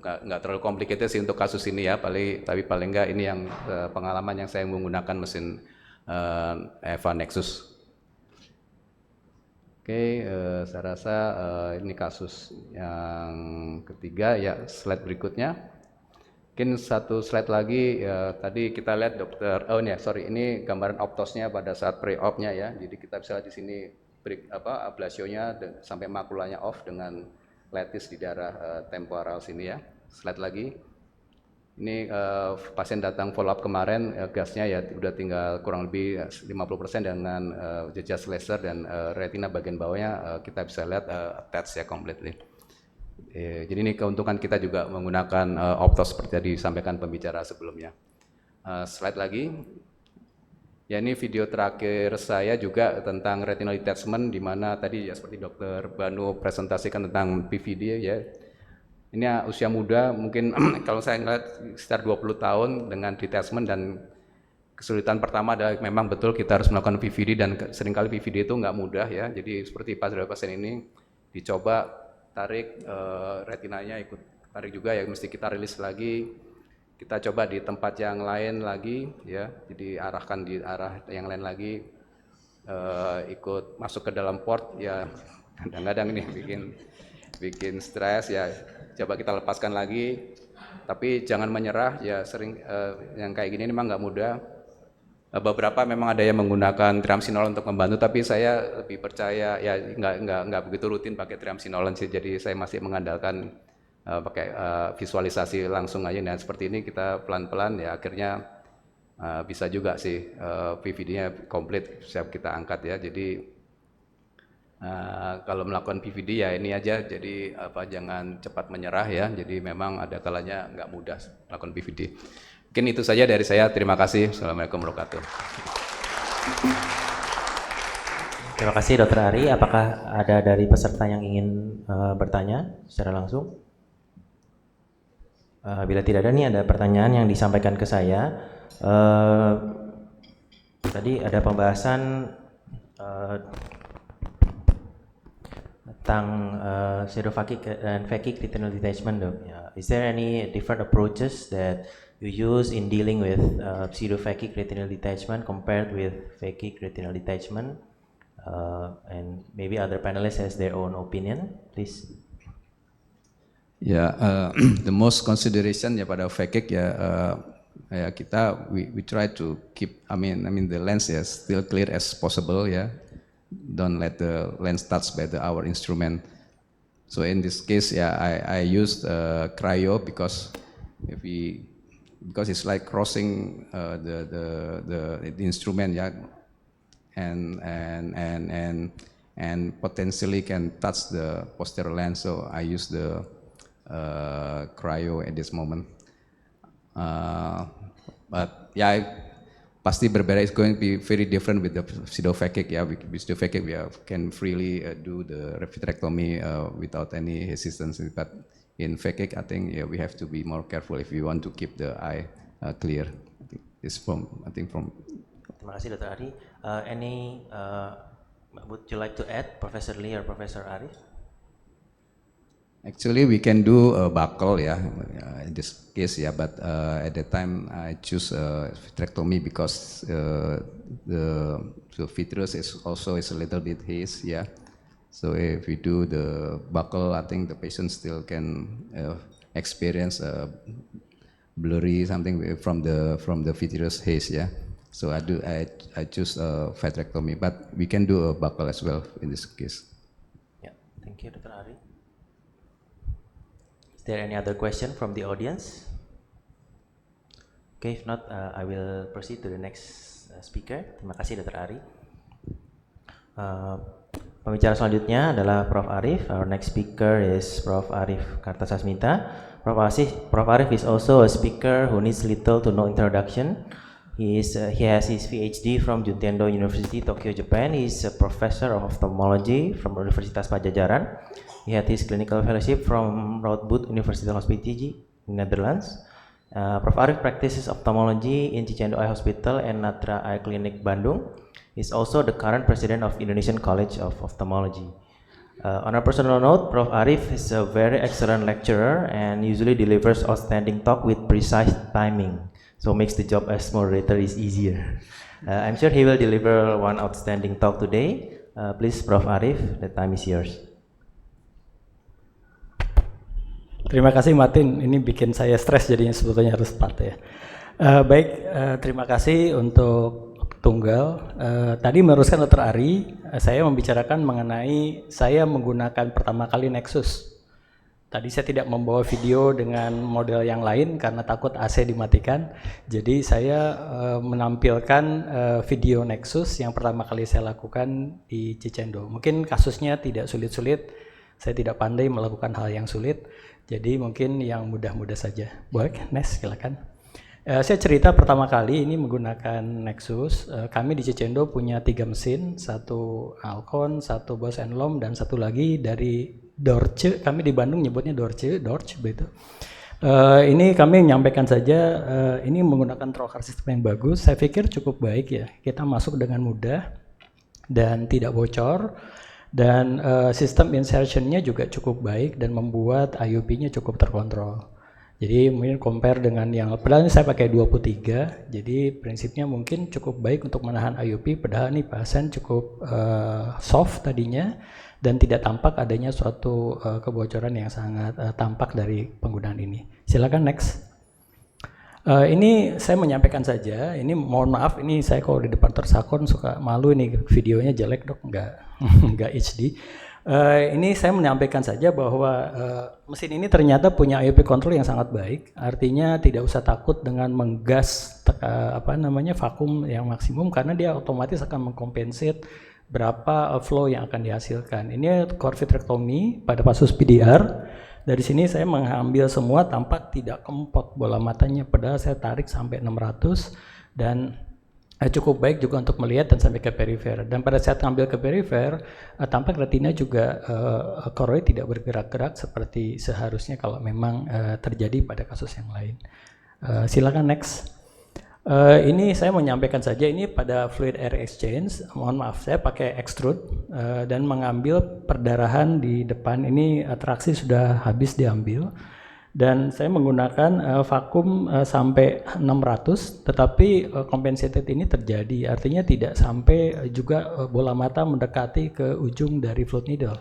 nggak terlalu complicated sih untuk kasus ini ya, tapi paling nggak ini yang pengalaman yang saya menggunakan mesin EVA Nexus. Oke, saya rasa ini kasus yang ketiga ya. Slide berikutnya. Mungkin satu slide lagi ya, tadi kita lihat dokter. Ini gambaran optosnya pada saat pre-op-nya ya. Jadi kita bisa lihat di sini ablasionya sampai makulanya off dengan lattice di daerah temporal sini ya. Slide lagi. Ini pasien datang follow up kemarin, gasnya ya udah tinggal kurang lebih 50% dengan jejak laser dan retina bagian bawahnya kita bisa lihat attach ya completely. Jadi ini keuntungan kita juga menggunakan optos seperti yang disampaikan pembicara sebelumnya. Slide lagi. Ya, ini video terakhir saya juga tentang retinal detachment, di mana tadi ya seperti Dr. Banu presentasikan tentang PVD ya. Ini usia muda, mungkin kalau saya ngeliat sekitar 20 tahun dengan detachment, dan kesulitan pertama adalah memang betul kita harus melakukan PVD, dan seringkali PVD itu nggak mudah ya. Jadi seperti pasien ini dicoba tarik retinanya ikut tarik juga ya, mesti kita rilis lagi. Kita coba di tempat yang lain lagi ya, jadi arahkan di arah yang lain lagi, ikut masuk ke dalam port ya, kadang-kadang ini bikin stres ya. Coba kita lepaskan lagi, tapi jangan menyerah ya. Sering yang kayak gini memang nggak mudah. Beberapa memang ada yang menggunakan triamcinolone untuk membantu, tapi saya lebih percaya ya nggak begitu rutin pakai triamcinolone sih. Jadi saya masih mengandalkan pakai visualisasi langsung aja. Dan seperti ini kita pelan-pelan ya, akhirnya bisa juga sih PVD-nya komplit siap kita angkat ya. Jadi kalau melakukan PVD ya ini aja, jadi jangan cepat menyerah ya. Jadi memang ada kalanya nggak mudah melakukan PVD. Mungkin itu saja dari saya. Terima kasih. Assalamualaikum warahmatullahi wabarakatuh. Terima kasih Dr. Ari. Apakah ada dari peserta yang ingin bertanya secara langsung? Bila tidak ada, nih ada pertanyaan yang disampaikan ke saya. Tadi ada pembahasan tentang pseudophakic and phakic retinal detachment, dok. Is there any different approaches that you use in dealing with pseudophakic retinal detachment compared with phakic retinal detachment? And maybe other panelists has their own opinion, please. Ya, the most consideration ya pada phakic ya, ya kita we try to keep I mean the lens ya still clear as possible ya. Don't let the lens touch by our instrument. So in this case ya I used cryo because it's like crossing the instrument ya, and potentially can touch the posterior lens. So I use the cryo at this moment. But yeah, pasti berbeda. It's going to be very different with the pseudophakic. Yeah, with pseudophakic we can freely do the vitrectomy without any resistance. But in phakic, I think we have to be more careful if we want to keep the eye clear. Terima kasih Dr. Ari. Would you like to add, Professor Lee or Professor Arif? Actually, we can do a buckle, in this case, but at the time I choose vitrectomy because the vitreous is a little bit haze, So if we do the buckle, I think the patient still can experience blurry something from the vitreous haze, yeah. So I choose vitrectomy, but we can do a buccal as well in this case. Yeah, thank you, Dr. Ari. Is there any other question from the audience? Okay, if not, I will proceed to the next speaker. Terima kasih, Dr. Ari. Pembicara selanjutnya adalah Prof. Arif. Our next speaker is Prof. Arif Kartasasmita. Prof. Arif is also a speaker who needs little to no introduction. He has his PhD from Juntendo University, Tokyo, Japan. He is a professor of ophthalmology from Universitas Pajajaran. He had his clinical fellowship from Radboud University Hospital in Netherlands. Prof. Arif practices ophthalmology in Cicendo Eye Hospital and Natra Eye Clinic, Bandung. He is also the current president of Indonesian College of Ophthalmology. On a personal note, Prof. Arif is a very excellent lecturer and usually delivers outstanding talk with precise timing, so makes the job as moderator is easier. I'm sure he will deliver one outstanding talk today. Please, Prof. Arif, the time is yours. Terima kasih Martin, ini bikin saya stres jadinya sebetulnya harus cepat ya. Terima kasih untuk tunggal. Tadi meneruskan Dr. Ari, saya membicarakan mengenai saya menggunakan pertama kali Nexus. Tadi saya tidak membawa video dengan model yang lain karena takut AC dimatikan. Jadi saya menampilkan video Nexus yang pertama kali saya lakukan di Cicendo. Mungkin kasusnya tidak sulit-sulit, saya tidak pandai melakukan hal yang sulit. Jadi mungkin yang mudah-mudah saja. Boleh, Nes, silakan. Saya cerita pertama kali ini menggunakan Nexus. Kami di Cicendo punya 3 mesin, satu Alcon, satu Bose & Lomb, dan satu lagi dari Dorce. Kami di Bandung nyebutnya Dorce begitu. Ini kami menyampaikan saja, ini menggunakan trocar sistem yang bagus. Saya pikir cukup baik ya. Kita masuk dengan mudah dan tidak bocor. Dan sistem insertionnya juga cukup baik dan membuat IOP-nya cukup terkontrol. Jadi mungkin compare dengan yang, padahal ini saya pakai 23, jadi prinsipnya mungkin cukup baik untuk menahan IOP, padahal ini pasien cukup soft tadinya dan tidak tampak adanya suatu kebocoran yang sangat tampak dari penggunaan ini. Silakan next. Ini saya menyampaikan saja, ini mohon maaf, ini saya kalau di depan tersakon suka malu ini videonya jelek dok, enggak HD. Ini saya menyampaikan saja bahwa mesin ini ternyata punya IOP control yang sangat baik, artinya tidak usah takut dengan menggas vakum yang maksimum karena dia otomatis akan mengkompensate berapa flow yang akan dihasilkan. Ini core vitrectomy pada kasus PDR. Dari sini saya mengambil semua, tampak tidak kempot bola matanya, padahal saya tarik sampai 600 dan cukup baik juga untuk melihat dan sampai ke perifer. Dan pada saat ambil ke perifer, tampak retina juga koroid tidak bergerak-gerak seperti seharusnya kalau memang terjadi pada kasus yang lain. Silakan next. Ini saya menyampaikan saja, ini pada fluid air exchange, mohon maaf saya pakai extrude dan mengambil perdarahan di depan, ini traksi sudah habis diambil dan saya menggunakan vakum sampai 600, tetapi compensated ini terjadi, artinya tidak sampai juga bola mata mendekati ke ujung dari fluid needle.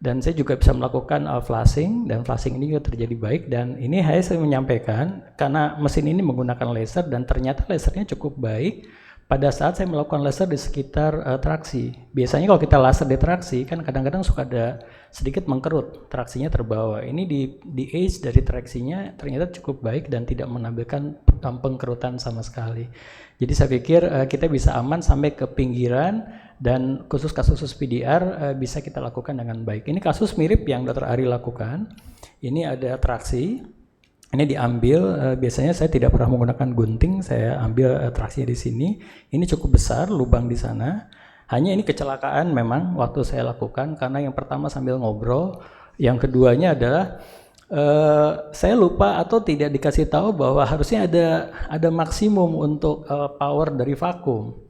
Dan saya juga bisa melakukan flashing, dan flashing ini juga terjadi baik. Dan ini saya menyampaikan karena mesin ini menggunakan laser dan ternyata lasernya cukup baik pada saat saya melakukan laser di sekitar traksi. Biasanya kalau kita laser di traksi kan kadang-kadang suka ada sedikit mengkerut, traksinya terbawa. Ini di edge dari traksinya ternyata cukup baik dan tidak menampilkan pengkerutan sama sekali. Jadi saya pikir kita bisa aman sampai ke pinggiran dan khusus kasus PDR bisa kita lakukan dengan baik. Ini kasus mirip yang Dr. Ari lakukan. Ini ada traksi, ini diambil. Biasanya saya tidak pernah menggunakan gunting, saya ambil traksinya di sini. Ini cukup besar lubang di sana. Hanya ini kecelakaan memang waktu saya lakukan karena yang pertama sambil ngobrol, yang keduanya adalah saya lupa atau tidak dikasih tahu bahwa harusnya ada maksimum untuk power dari vakum.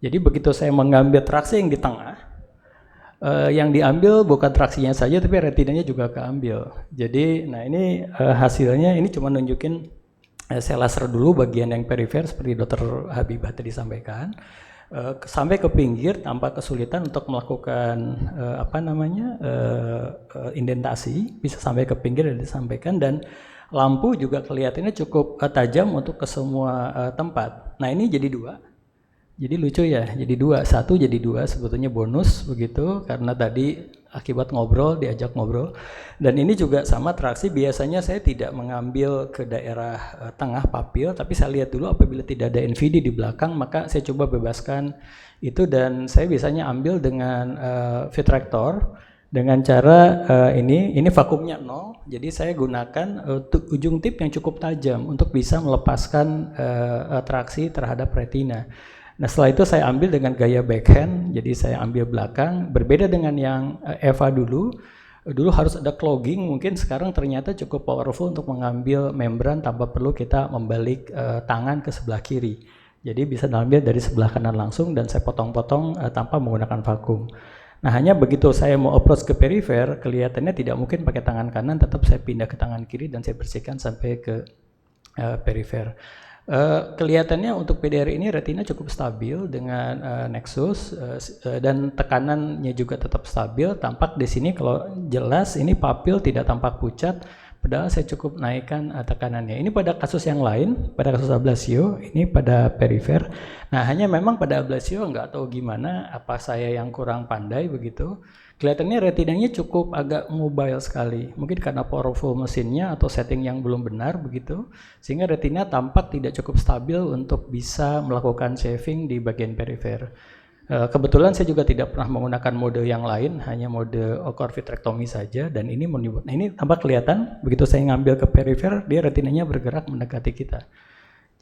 Jadi begitu saya mengambil traksi yang di tengah, yang diambil bukan traksinya saja tapi retinanya juga keambil. Jadi nah ini hasilnya, ini cuma nunjukin saya laser dulu bagian yang perifer seperti Dr. Habibah tadi sampaikan. sampai ke pinggir tanpa kesulitan untuk melakukan indentasi, bisa sampai ke pinggir dan disampaikan, dan lampu juga kelihatannya cukup tajam untuk ke semua tempat. Nah ini jadi 2. Jadi lucu ya, jadi 2, 1 jadi 2 sebetulnya bonus begitu, karena tadi akibat ngobrol, diajak ngobrol. Dan ini juga sama traksi, biasanya saya tidak mengambil ke daerah tengah papil, tapi saya lihat dulu apabila tidak ada NVD di belakang, maka saya coba bebaskan itu, dan saya biasanya ambil dengan vitrector dengan cara ini vakumnya 0, jadi saya gunakan ujung tip yang cukup tajam untuk bisa melepaskan traksi terhadap retina. Nah setelah itu saya ambil dengan gaya backhand, jadi saya ambil belakang, berbeda dengan yang Eva dulu harus ada clogging, mungkin sekarang ternyata cukup powerful untuk mengambil membran tanpa perlu kita membalik tangan ke sebelah kiri. Jadi bisa diambil dari sebelah kanan langsung dan saya potong-potong tanpa menggunakan vakum. Nah hanya begitu saya mau approach ke perifer, kelihatannya tidak mungkin pakai tangan kanan, tetap saya pindah ke tangan kiri dan saya bersihkan sampai ke perifer. Kelihatannya untuk PDR ini retina cukup stabil dengan Nexus dan tekanannya juga tetap stabil. Tampak di sini kalau jelas ini papil tidak tampak pucat, padahal saya cukup naikkan tekanannya. Ini pada kasus yang lain, pada kasus ablasio, ini pada perifer. Nah hanya memang pada ablasio nggak tahu gimana, apa saya yang kurang pandai begitu. Kelihatannya retinanya cukup agak mobile sekali, mungkin karena powerful mesinnya atau setting yang belum benar begitu, sehingga retina tampak tidak cukup stabil untuk bisa melakukan shaving di bagian perifer. Kebetulan saya juga tidak pernah menggunakan mode yang lain, hanya mode ocular vitrectomy saja, dan ini nah ini tampak kelihatan begitu saya ngambil ke perifer, dia retinanya bergerak mendekati kita.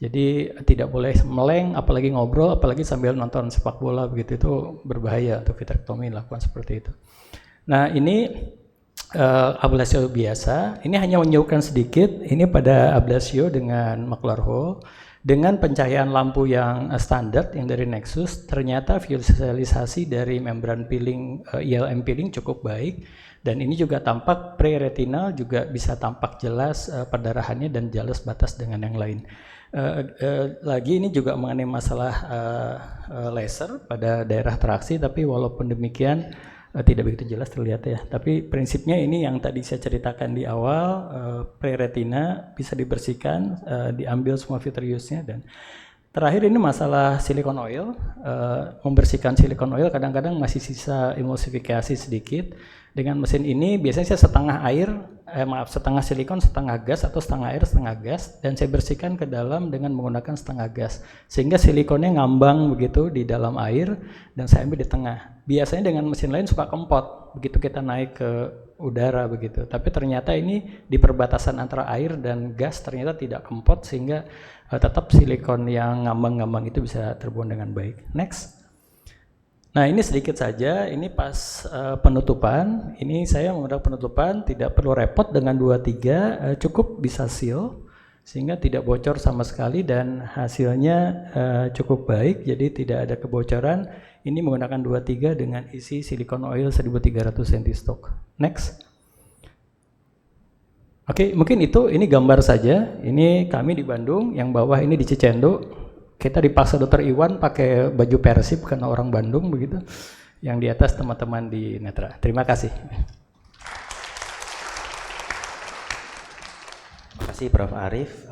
Jadi tidak boleh meleng, apalagi ngobrol, apalagi sambil nonton sepak bola begitu, itu berbahaya untuk vitrectomy lakukan seperti itu. Nah ini ablasio biasa, ini hanya menjauhkan sedikit, ini pada ablasio dengan macular hole, dengan pencahayaan lampu yang standar yang dari Nexus, ternyata visualisasi dari membran peeling, ILM peeling cukup baik, dan ini juga tampak pre-retinal juga bisa tampak jelas perdarahannya dan jelas batas dengan yang lain. Lagi ini juga mengenai masalah laser pada daerah traksi, tapi walaupun demikian tidak begitu jelas terlihat ya. Tapi prinsipnya ini yang tadi saya ceritakan di awal, pre-retina bisa dibersihkan, diambil semua vitreousnya, dan terakhir ini masalah silikon oil, membersihkan silikon oil kadang-kadang masih sisa emulsifikasi sedikit. Dengan mesin ini biasanya saya setengah silikon, setengah gas, atau setengah air, setengah gas, dan saya bersihkan ke dalam dengan menggunakan setengah gas, sehingga silikonnya ngambang begitu di dalam air, dan saya ambil di tengah. Biasanya dengan mesin lain suka kempot begitu kita naik ke udara begitu, tapi ternyata ini di perbatasan antara air dan gas ternyata tidak kempot, sehingga tetap silikon yang ngambang-ngambang itu bisa terbuang dengan baik. Next. Nah ini sedikit saja, ini pas penutupan, ini saya menggunakan penutupan, tidak perlu repot dengan 2-3, cukup bisa seal, sehingga tidak bocor sama sekali dan hasilnya cukup baik, jadi tidak ada kebocoran. Ini menggunakan 2-3 dengan isi silikon oil 1300 cm stock. Next. Oke, mungkin ini gambar saja, ini kami di Bandung, yang bawah ini di Cicendo. Kita dipaksa Dr. Iwan pakai baju Persib karena orang Bandung begitu. Yang di atas teman-teman di Netra. Terima kasih. Terima kasih Prof. Arief.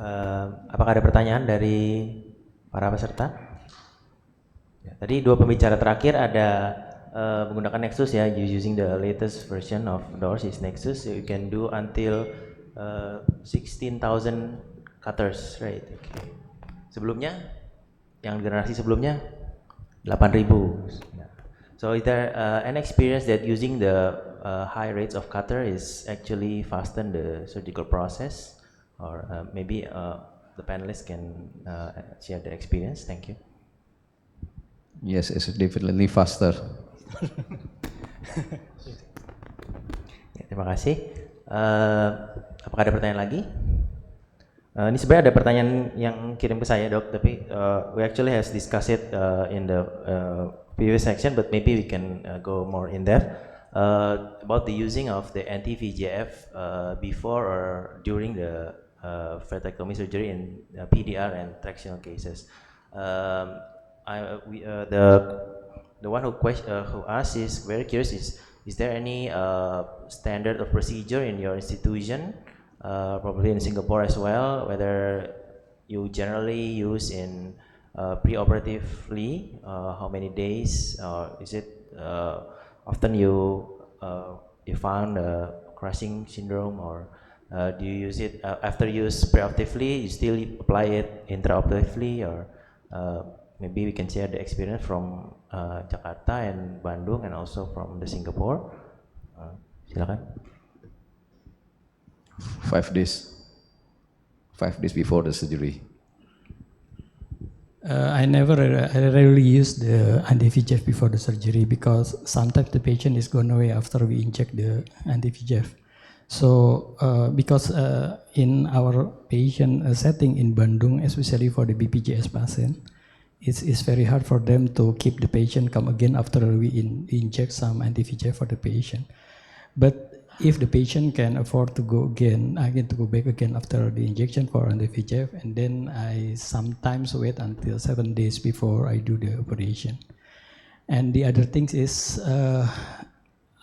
Apakah ada pertanyaan dari para peserta? Ya, tadi 2 pembicara terakhir ada menggunakan Nexus ya, using the latest version of DORS is Nexus, so you can do until 16,000 cutters, right? Okay. Sebelumnya? Yang generasi sebelumnya 8.000. So is there an experience that using the high rates of cutter is actually fasten the surgical process, or maybe the panelists can share the experience? Thank you. Yes, it's definitely faster. Ya, terima kasih. Apakah ada pertanyaan lagi? Ini sebenarnya ada pertanyaan yang kirim ke saya dok, tapi we actually has discussed it in the previous section, but maybe we can go more in depth about the using of the anti-VEGF before or during the vitrectomy surgery in PDR and tractional cases. the one who asked is very curious. Is there any standard or procedure in your institution, probably in Singapore as well, whether you generally use in pre-operatively, how many days, or is it often you found crushing syndrome, or do you use it after use preoperatively, you still apply it intraoperatively, or maybe we can share the experience from Jakarta and Bandung and also from the Singapore. Silakan. 5 days. 5 days before the surgery. I rarely use the anti-VEGF before the surgery because sometimes the patient is gone away after we inject the anti-VEGF. So because in our patient setting in Bandung, especially for the BPJS patient, it's very hard for them to keep the patient come again after we inject some anti-VEGF for the patient. But if the patient can afford to go back again after the injection for anti-VEGF, and then I sometimes wait until 7 days before I do the operation. And the other thing is,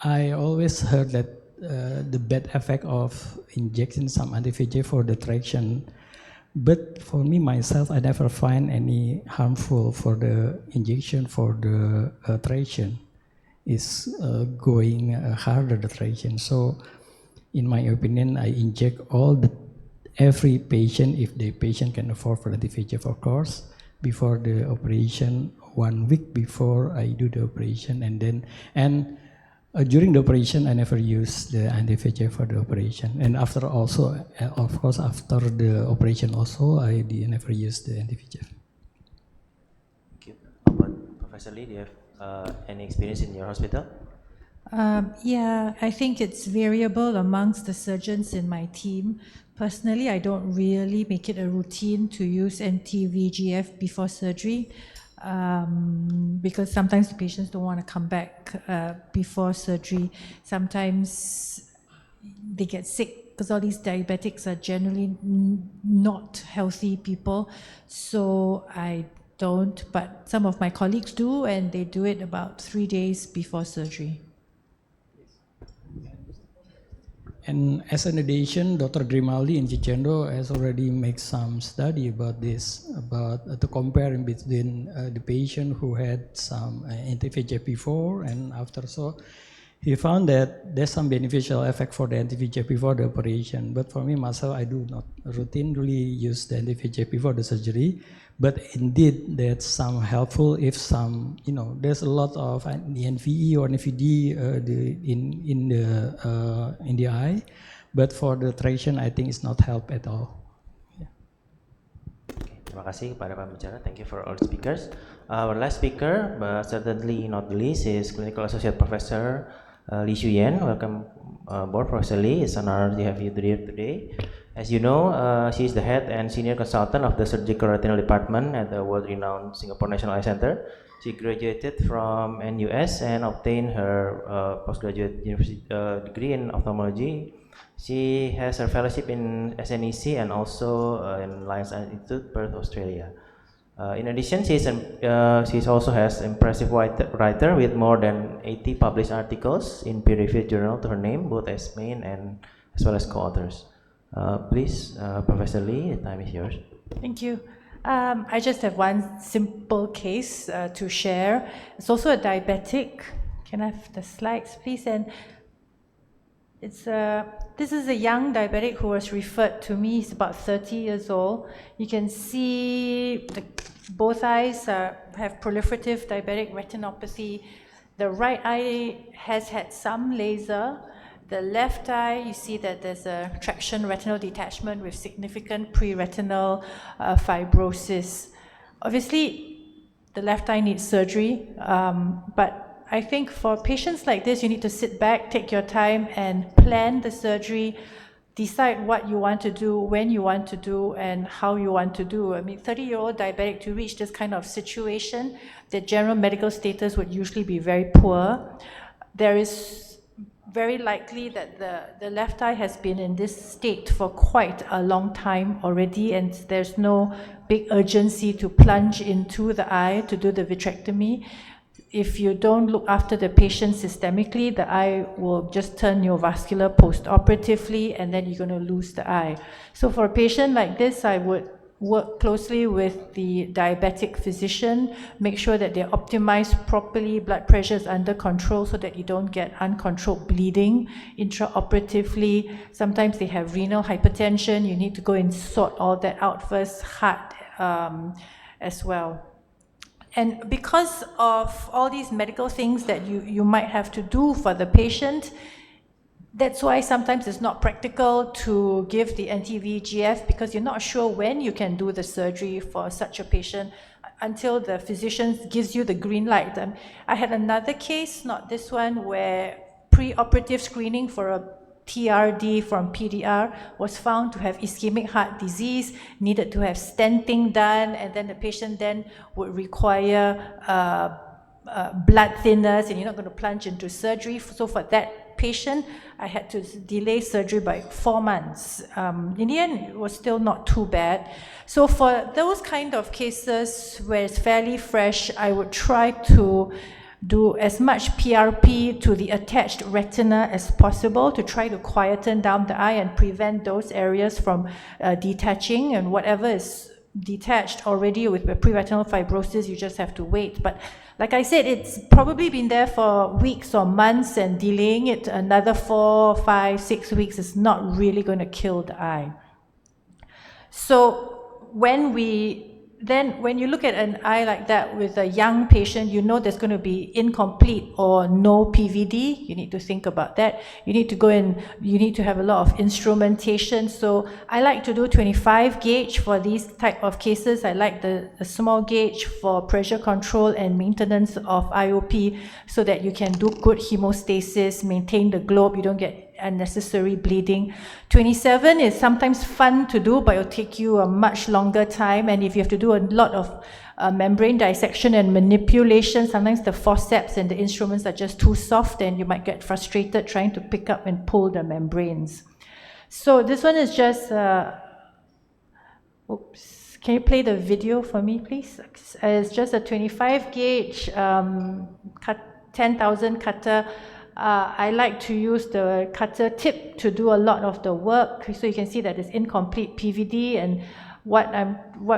I always heard that the bad effect of injecting some anti-VEGF for the traction, but for me myself, I never find any harmful for the injection for the traction. Is going harder the traction. So in my opinion, I inject every patient, if the patient can afford for anti-VEGF, of course, before the operation, 1 week before I do the operation, and during the operation I never use the anti-VEGF for the operation, and after also, of course, after the operation also, I never use the anti-VEGF. Thank you. How about Professor Lee? Do you have any experience in your hospital? Yeah, I think it's variable amongst the surgeons in my team. Personally, I don't really make it a routine to use anti-VEGF before surgery because sometimes the patients don't want to come back before surgery. Sometimes they get sick because all these diabetics are generally not healthy people. So I don't, but some of my colleagues do, and they do it about 3 days before surgery. And as an addition, Dr. Grimaldi in Cicendo has already made some study about this, about to compare in between the patient who had some anti-VEGF before and after. So he found that there's some beneficial effect for the anti-VEGF before the operation. But for me myself, I do not routinely use the anti-VEGF before the surgery. But indeed, that's some helpful if some, there's a lot of the NVE or NVD in the eye, but for the traction, I think it's not help at all. Yeah. Okay, terima kasih kepada pembicara. Thank you for all speakers. Our last speaker, but certainly not the least, is Clinical Associate Professor Lee Xuyen. Welcome aboard, Professor Lee. It's an honor to have you here today. As you know, she is the head and senior consultant of the surgical retinal department at the world-renowned Singapore National Eye Center. She graduated from NUS and obtained her postgraduate university degree in ophthalmology. She has her fellowship in SNEC and also in Lions Eye Institute, Perth, Australia. In addition, she also has impressive writer with more than 80 published articles in peer-reviewed journal to her name, both as main and as well as co-authors. Please, Professor Lee, the time is yours. Thank you. I just have one simple case to share. It's also a diabetic. Can I have the slides, please? And this is a young diabetic who was referred to me. He's about 30 years old. You can see both eyes have proliferative diabetic retinopathy. The right eye has had some laser. The left eye, you see that there's a traction retinal detachment with significant pre-retinal fibrosis. Obviously, the left eye needs surgery, but I think for patients like this, you need to sit back, take your time, and plan the surgery, decide what you want to do, when you want to do, and how you want to do. I mean, 30-year-old diabetic, to reach this kind of situation, their general medical status would usually be very poor. There is very likely that the left eye has been in this state for quite a long time already, and there's no big urgency to plunge into the eye to do the vitrectomy. If you don't look after the patient systemically, the eye will just turn neovascular post-operatively, and then you're going to lose the eye. So for a patient like this, I would work closely with the diabetic physician, make sure that they're optimized properly, blood pressure is under control so that you don't get uncontrolled bleeding intraoperatively. Sometimes they have renal hypertension, you need to go and sort all that out first, heart as well. And because of all these medical things that you might have to do for the patient, that's why sometimes it's not practical to give the anti-VEGF, because you're not sure when you can do the surgery for such a patient until the physician gives you the green light. I had another case, not this one, where pre-operative screening for a TRD from PDR was found to have ischemic heart disease, needed to have stenting done, and then the patient then would require blood thinners, and you're not going to plunge into surgery. So for that patient, I had to delay surgery by 4 months. In the end, it was still not too bad. So for those kind of cases where it's fairly fresh, I would try to do as much PRP to the attached retina as possible to try to quieten down the eye and prevent those areas from detaching, and whatever is detached already with pre-retinal fibrosis, you just have to wait. But like I said, it's probably been there for weeks or months, and delaying it another 4, 5, 6 weeks is not really going to kill the eye. So when you look at an eye like that with a young patient, you know there's going to be incomplete or no PVD. You need to think about that. You need to go in, you need to have a lot of instrumentation. So I like to do 25 gauge for these type of cases. I like the small gauge for pressure control and maintenance of IOP, so that you can do good hemostasis, maintain the globe, you don't get unnecessary bleeding. 27 is sometimes fun to do, but it'll take you a much longer time, and if you have to do a lot of membrane dissection and manipulation, sometimes the forceps and the instruments are just too soft, and you might get frustrated trying to pick up and pull the membranes. So this one is just oops, can you play the video for me, please? It's just a 25 gauge 10,000 cutter. I like to use the cutter tip to do a lot of the work, so you can see that it's incomplete PVD, and what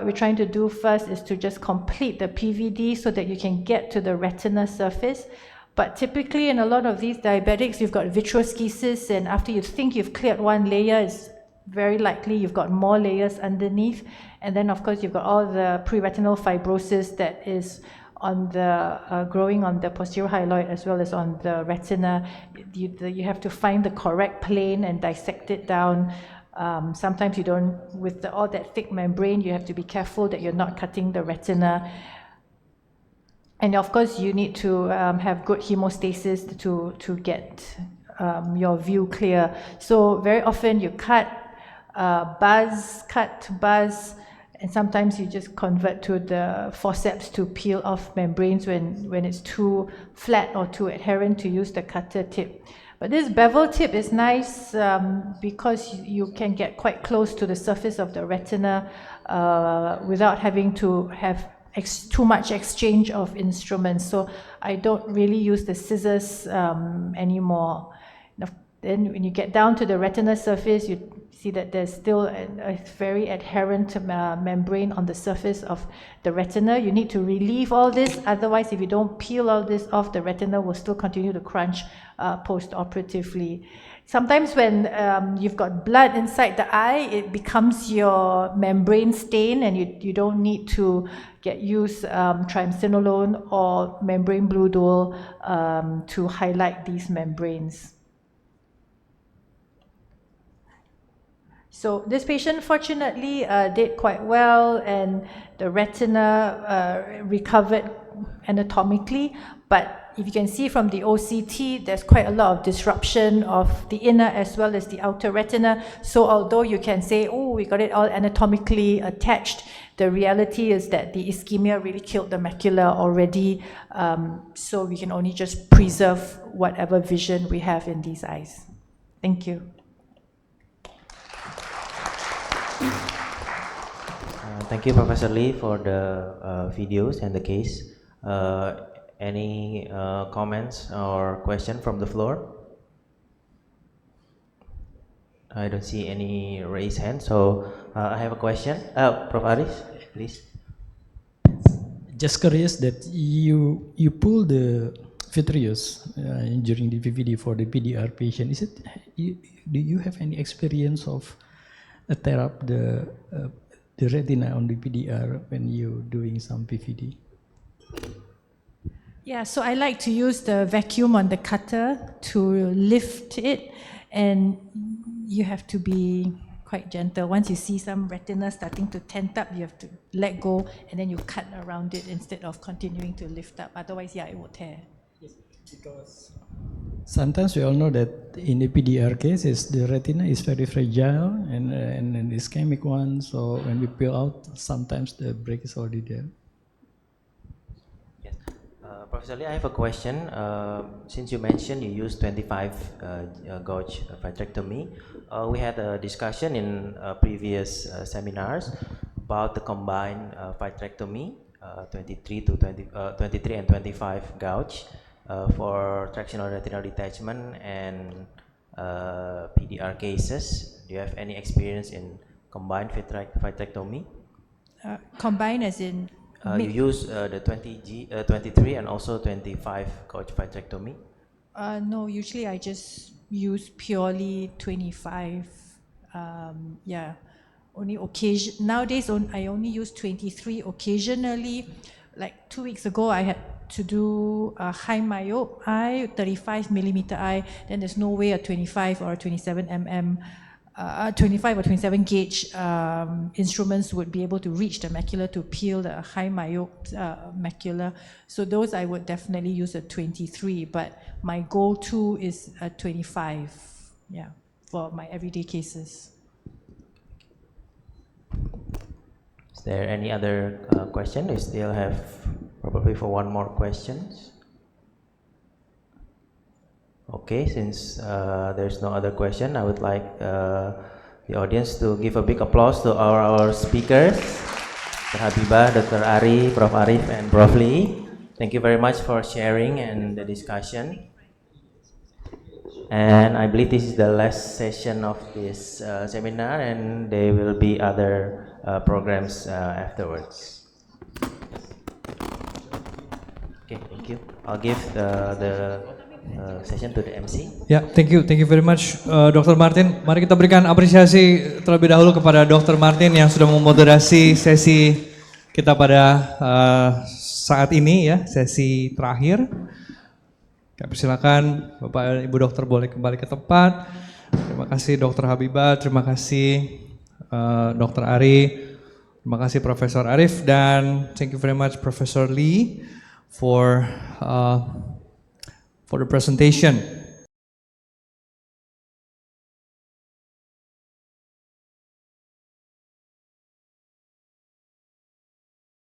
we're trying to do first is to just complete the PVD so that you can get to the retina surface. But typically in a lot of these diabetics, you've got vitroschisis, and after you think you've cleared one layer, it's very likely you've got more layers underneath, and then of course you've got all the pre-retinal fibrosis that is on the growing on the posterior hyaloid as well as on the retina. You have to find the correct plane and dissect it down. Sometimes you don't, with all that thick membrane, you have to be careful that you're not cutting the retina. And of course, you need to have good hemostasis to get your view clear. So very often you cut, buzz, and sometimes you just convert to the forceps to peel off membranes when it's too flat or too adherent to use the cutter tip. But this bevel tip is nice because you can get quite close to the surface of the retina without having to have too much exchange of instruments. So I don't really use the scissors anymore. Then when you get down to the retina surface, you see that there's still a very adherent membrane on the surface of the retina. You need to relieve all this, otherwise if you don't peel all this off, the retina will still continue to crunch post-operatively. Sometimes when you've got blood inside the eye, it becomes your membrane stain, and you don't need to use triamcinolone or membrane blue dual to highlight these membranes. So this patient fortunately did quite well, and the retina recovered anatomically, but if you can see from the OCT, there's quite a lot of disruption of the inner as well as the outer retina. So although you can say, oh, we got it all anatomically attached, the reality is that the ischemia really killed the macula already. So we can only just preserve whatever vision we have in these eyes. Thank you. Thank you, Professor Lee, for the videos and the case. Any comments or question from the floor? I don't see any raised hand, so I have a question. Prof. Arif, please. Just curious that you pull the vitreous during the VVD for the PDR patient. Do you have any experience of tear up the retina on the PDR when you're doing some PVD? Yeah, so I like to use the vacuum on the cutter to lift it, and you have to be quite gentle. Once you see some retina starting to tent up, you have to let go and then you cut around it instead of continuing to lift up. Otherwise, yeah, it will tear. Yes, because sometimes we all know that in the PDR cases, the retina is very fragile and ischemic one. So when we peel out, sometimes the break is already there. Yes. Professor Lee, I have a question. Since you mentioned you use 25 gauge vitrectomy, we had a discussion in previous seminars about the combined vitrectomy, 23 and 25 gauge for tractional retinal detachment and PDR cases. Do you have any experience in combined vitrectomy? Combine as in? You use the 23 and also 25 gauge vitrectomy? No, usually I just use purely 25. Yeah, only occasion. Nowadays, I only use 23 occasionally. Like 2 weeks ago, I had to do a high myope eye, 35 millimeter eye. Then there's no way a 25 or a 27 mm. 25 or 27 gauge instruments would be able to reach the macula to peel the high myope macula. So those I would definitely use a 23, but my go-to is a 25, yeah, for my everyday cases. Is there any other question? We still have probably for one more questions. Okay, since there's no other question, I would like the audience to give a big applause to our speakers, Dr. Habibah, Dr. Ari, Prof. Arif, and Prof. Lee. Thank you very much for sharing and the discussion. And I believe this is the last session of this seminar, and there will be other programs afterwards. Okay, thank you. I'll give the session to the MC. Ya, thank you very much, Dr. Martin. Mari kita berikan apresiasi terlebih dahulu kepada Dr. Martin yang sudah memoderasi sesi kita pada saat ini ya, sesi terakhir. Persilakan Bapak dan Ibu Dokter boleh kembali ke tempat. Terima kasih Dr. Habibah, terima kasih Dr. Ari, terima kasih Profesor Arif, dan thank you very much Professor Lee for the presentation.